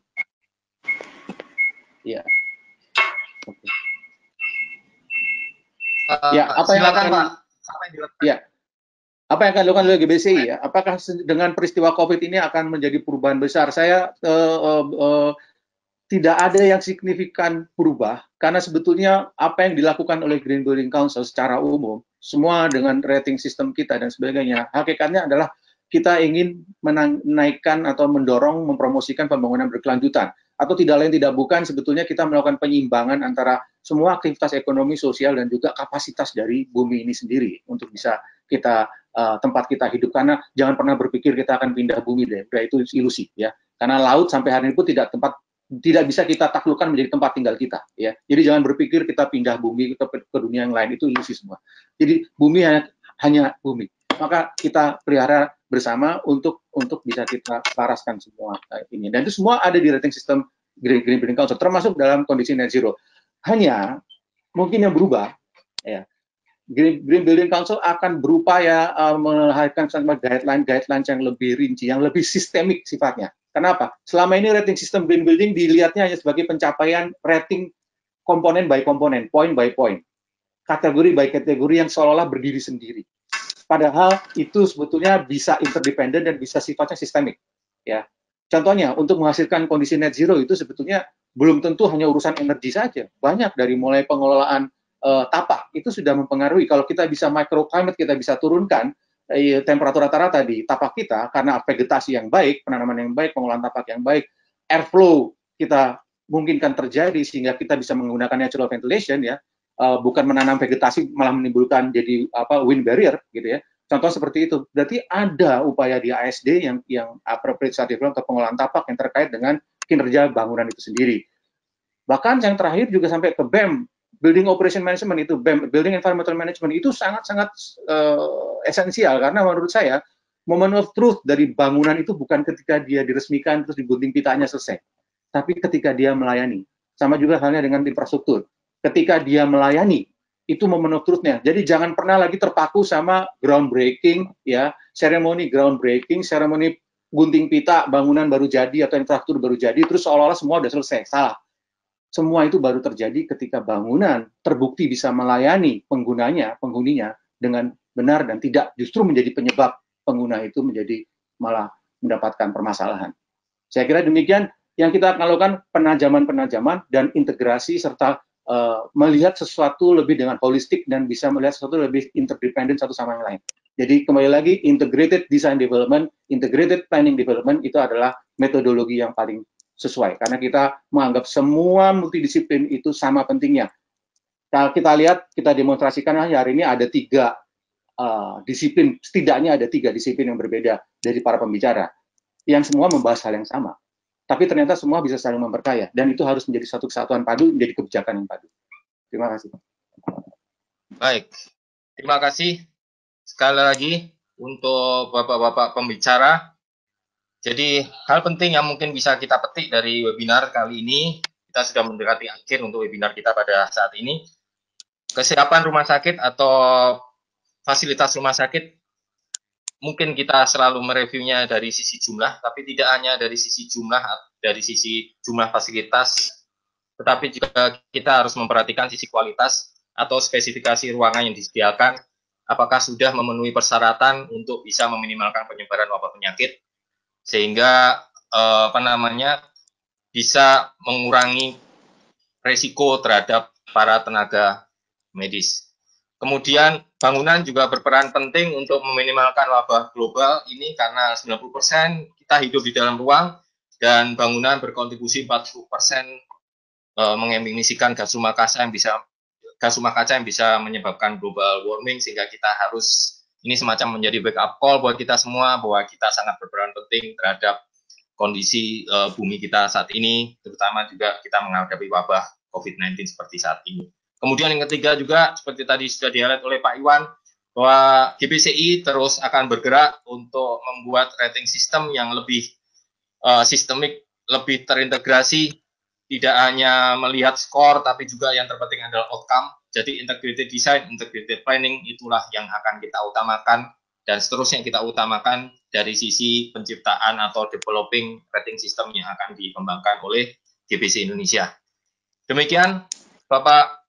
Ya. Oke. Ya, apa yang akan dilakukan oleh GBC ya? Apakah dengan peristiwa COVID ini akan menjadi perubahan besar? Saya tidak ada yang signifikan berubah, karena sebetulnya apa yang dilakukan oleh Green Building Council secara umum, semua dengan rating sistem kita dan sebagainya, hakikatnya adalah kita ingin menaikkan atau mendorong, mempromosikan pembangunan berkelanjutan. Atau tidak lain tidak bukan, sebetulnya kita melakukan penyiimbangan antara semua aktivitas ekonomi, sosial, dan juga kapasitas dari bumi ini sendiri untuk bisa kita tempat kita hidup. Karena jangan pernah berpikir kita akan pindah bumi deh, itu ilusi ya. Karena laut sampai hari ini pun tidak bisa kita taklukkan menjadi tempat tinggal kita ya. Jadi jangan berpikir kita pindah bumi ke dunia yang lain, itu ilusi semua. Jadi bumi hanya bumi. Maka kita pelihara bersama untuk bisa kita selaraskan semua ini. Dan itu semua ada di rating sistem Green Building Council, termasuk dalam kondisi net zero. Hanya mungkin yang berubah, ya, Green Building Council akan berupaya melahirkan guidelines yang lebih rinci, yang lebih sistemik sifatnya. Kenapa? Selama ini rating sistem Green Building dilihatnya hanya sebagai pencapaian rating komponen by komponen, point by point, kategori by kategori yang seolah-olah berdiri sendiri. Padahal itu sebetulnya bisa interdependen dan bisa sifatnya sistemik. Ya, contohnya untuk menghasilkan kondisi net zero itu sebetulnya belum tentu hanya urusan energi saja. Banyak dari mulai pengelolaan tapak itu sudah mempengaruhi. Kalau kita bisa microclimate, kita bisa turunkan temperatur rata-rata di tapak kita karena vegetasi yang baik, penanaman yang baik, pengelolaan tapak yang baik, airflow kita memungkinkan terjadi sehingga kita bisa menggunakan natural ventilation ya, bukan menanam vegetasi malah menimbulkan jadi wind barrier gitu ya. Contoh seperti itu. Berarti ada upaya di ASD yang appropriate site development atau pengolahan tapak yang terkait dengan kinerja bangunan itu sendiri. Bahkan yang terakhir juga sampai ke BEM, Building Operation Management itu, BEM, Building Environmental Management itu sangat-sangat esensial karena menurut saya moment of truth dari bangunan itu bukan ketika dia diresmikan terus digunting pitanya selesai, tapi ketika dia melayani. Sama juga halnya dengan infrastruktur. Ketika dia melayani, itu moment of truth-nya. Jadi jangan pernah lagi terpaku sama groundbreaking, ya, seremoni groundbreaking, seremoni gunting pita, bangunan baru jadi atau infrastruktur baru jadi, terus seolah-olah semua udah selesai. Salah. Semua itu baru terjadi ketika bangunan terbukti bisa melayani penghuninya dengan benar dan tidak justru menjadi penyebab pengguna itu menjadi malah mendapatkan permasalahan. Saya kira demikian yang kita akan lakukan, penajaman-penajaman dan integrasi serta melihat sesuatu lebih dengan holistik dan bisa melihat sesuatu lebih interdependent satu sama yang lain. Jadi kembali lagi, integrated design development, integrated planning development itu adalah metodologi yang paling sesuai karena kita menganggap semua multidisiplin itu sama pentingnya. Kalau kita lihat, kita demonstrasikan hari ini ada 3 disiplin, setidaknya ada 3 disiplin yang berbeda dari para pembicara yang semua membahas hal yang sama. Tapi ternyata semua bisa saling memperkaya, dan itu harus menjadi satu kesatuan padu, menjadi kebijakan yang padu. Terima kasih. Baik, terima kasih sekali lagi untuk Bapak-Bapak pembicara. Jadi hal penting yang mungkin bisa kita petik dari webinar kali ini, kita sudah mendekati akhir untuk webinar kita pada saat ini. Kesiapan rumah sakit atau fasilitas rumah sakit, mungkin kita selalu mereviewnya dari sisi jumlah, tapi tidak hanya dari sisi jumlah fasilitas, tetapi juga kita harus memperhatikan sisi kualitas atau spesifikasi ruangan yang disediakan, apakah sudah memenuhi persyaratan untuk bisa meminimalkan penyebaran wabah penyakit, sehingga bisa mengurangi resiko terhadap para tenaga medis. Kemudian bangunan juga berperan penting untuk meminimalkan wabah global ini karena 90% kita hidup di dalam ruang dan bangunan berkontribusi 40% mengemisikan gas rumah kaca yang bisa menyebabkan global warming, sehingga kita harus, ini semacam menjadi wake up call buat kita semua bahwa kita sangat berperan penting terhadap kondisi bumi kita saat ini, terutama juga kita menghadapi wabah COVID-19 seperti saat ini. Kemudian yang ketiga juga, seperti tadi sudah di-highlight oleh Pak Iwan, bahwa GBCI terus akan bergerak untuk membuat rating sistem yang lebih sistemik, lebih terintegrasi, tidak hanya melihat skor, tapi juga yang terpenting adalah outcome. Jadi integrated design, integrated planning, itulah yang akan kita utamakan, dan seterusnya kita utamakan dari sisi penciptaan atau developing rating system yang akan dikembangkan oleh GBCI Indonesia. Demikian, Bapak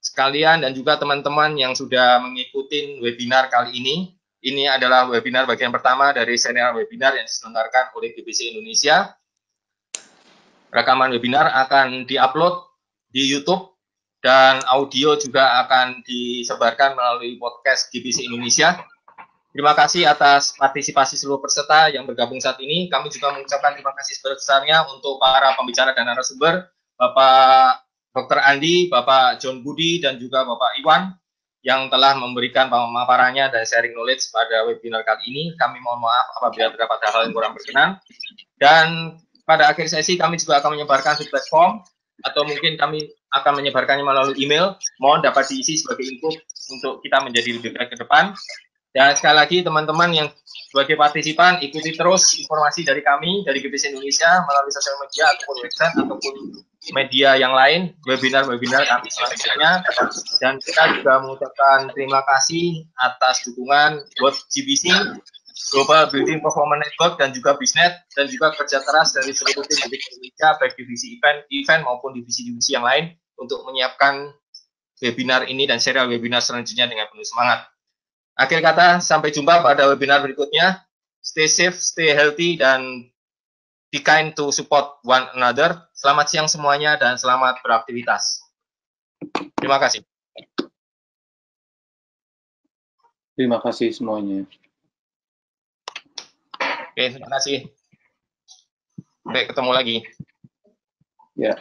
sekalian dan juga teman-teman yang sudah mengikuti webinar kali ini. Ini adalah webinar bagian pertama dari serial webinar yang diselenggarakan oleh GBCI Indonesia. Rekaman webinar akan diupload di YouTube dan audio juga akan disebarkan melalui podcast GBCI Indonesia. Terima kasih atas partisipasi seluruh peserta yang bergabung saat ini. Kami juga mengucapkan terima kasih sebesar-besarnya untuk para pembicara dan narasumber, Bapak Dr. Andi, Bapak John Budi, dan juga Bapak Iwan yang telah memberikan pemaparannya dan sharing knowledge pada webinar kali ini. Kami mohon maaf apabila terdapat hal-hal yang kurang berkenan. Dan pada akhir sesi kami juga akan menyebarkan feedback form, atau mungkin kami akan menyebarkannya melalui email. Mohon dapat diisi sebagai input untuk kita menjadi lebih baik ke depan. Dan sekali lagi teman-teman yang sebagai partisipan, ikuti terus informasi dari kami, dari GBCI Indonesia, melalui sosial media ataupun website ataupun media yang lain, webinar-webinar kami selanjutnya. Dan kita juga mengucapkan terima kasih atas dukungan buat GBC, Global Building Performance Network, dan juga BISNET, dan juga kerja keras dari seluruh tim di Indonesia, baik divisi event maupun divisi-divisi yang lain, untuk menyiapkan webinar ini dan serial webinar selanjutnya dengan penuh semangat. Akhir kata, sampai jumpa pada webinar berikutnya. Stay safe, stay healthy, dan be kind to support one another. Selamat siang semuanya dan selamat beraktivitas. Terima kasih. Terima kasih semuanya. Oke, terima kasih. Sampai ketemu lagi. Ya.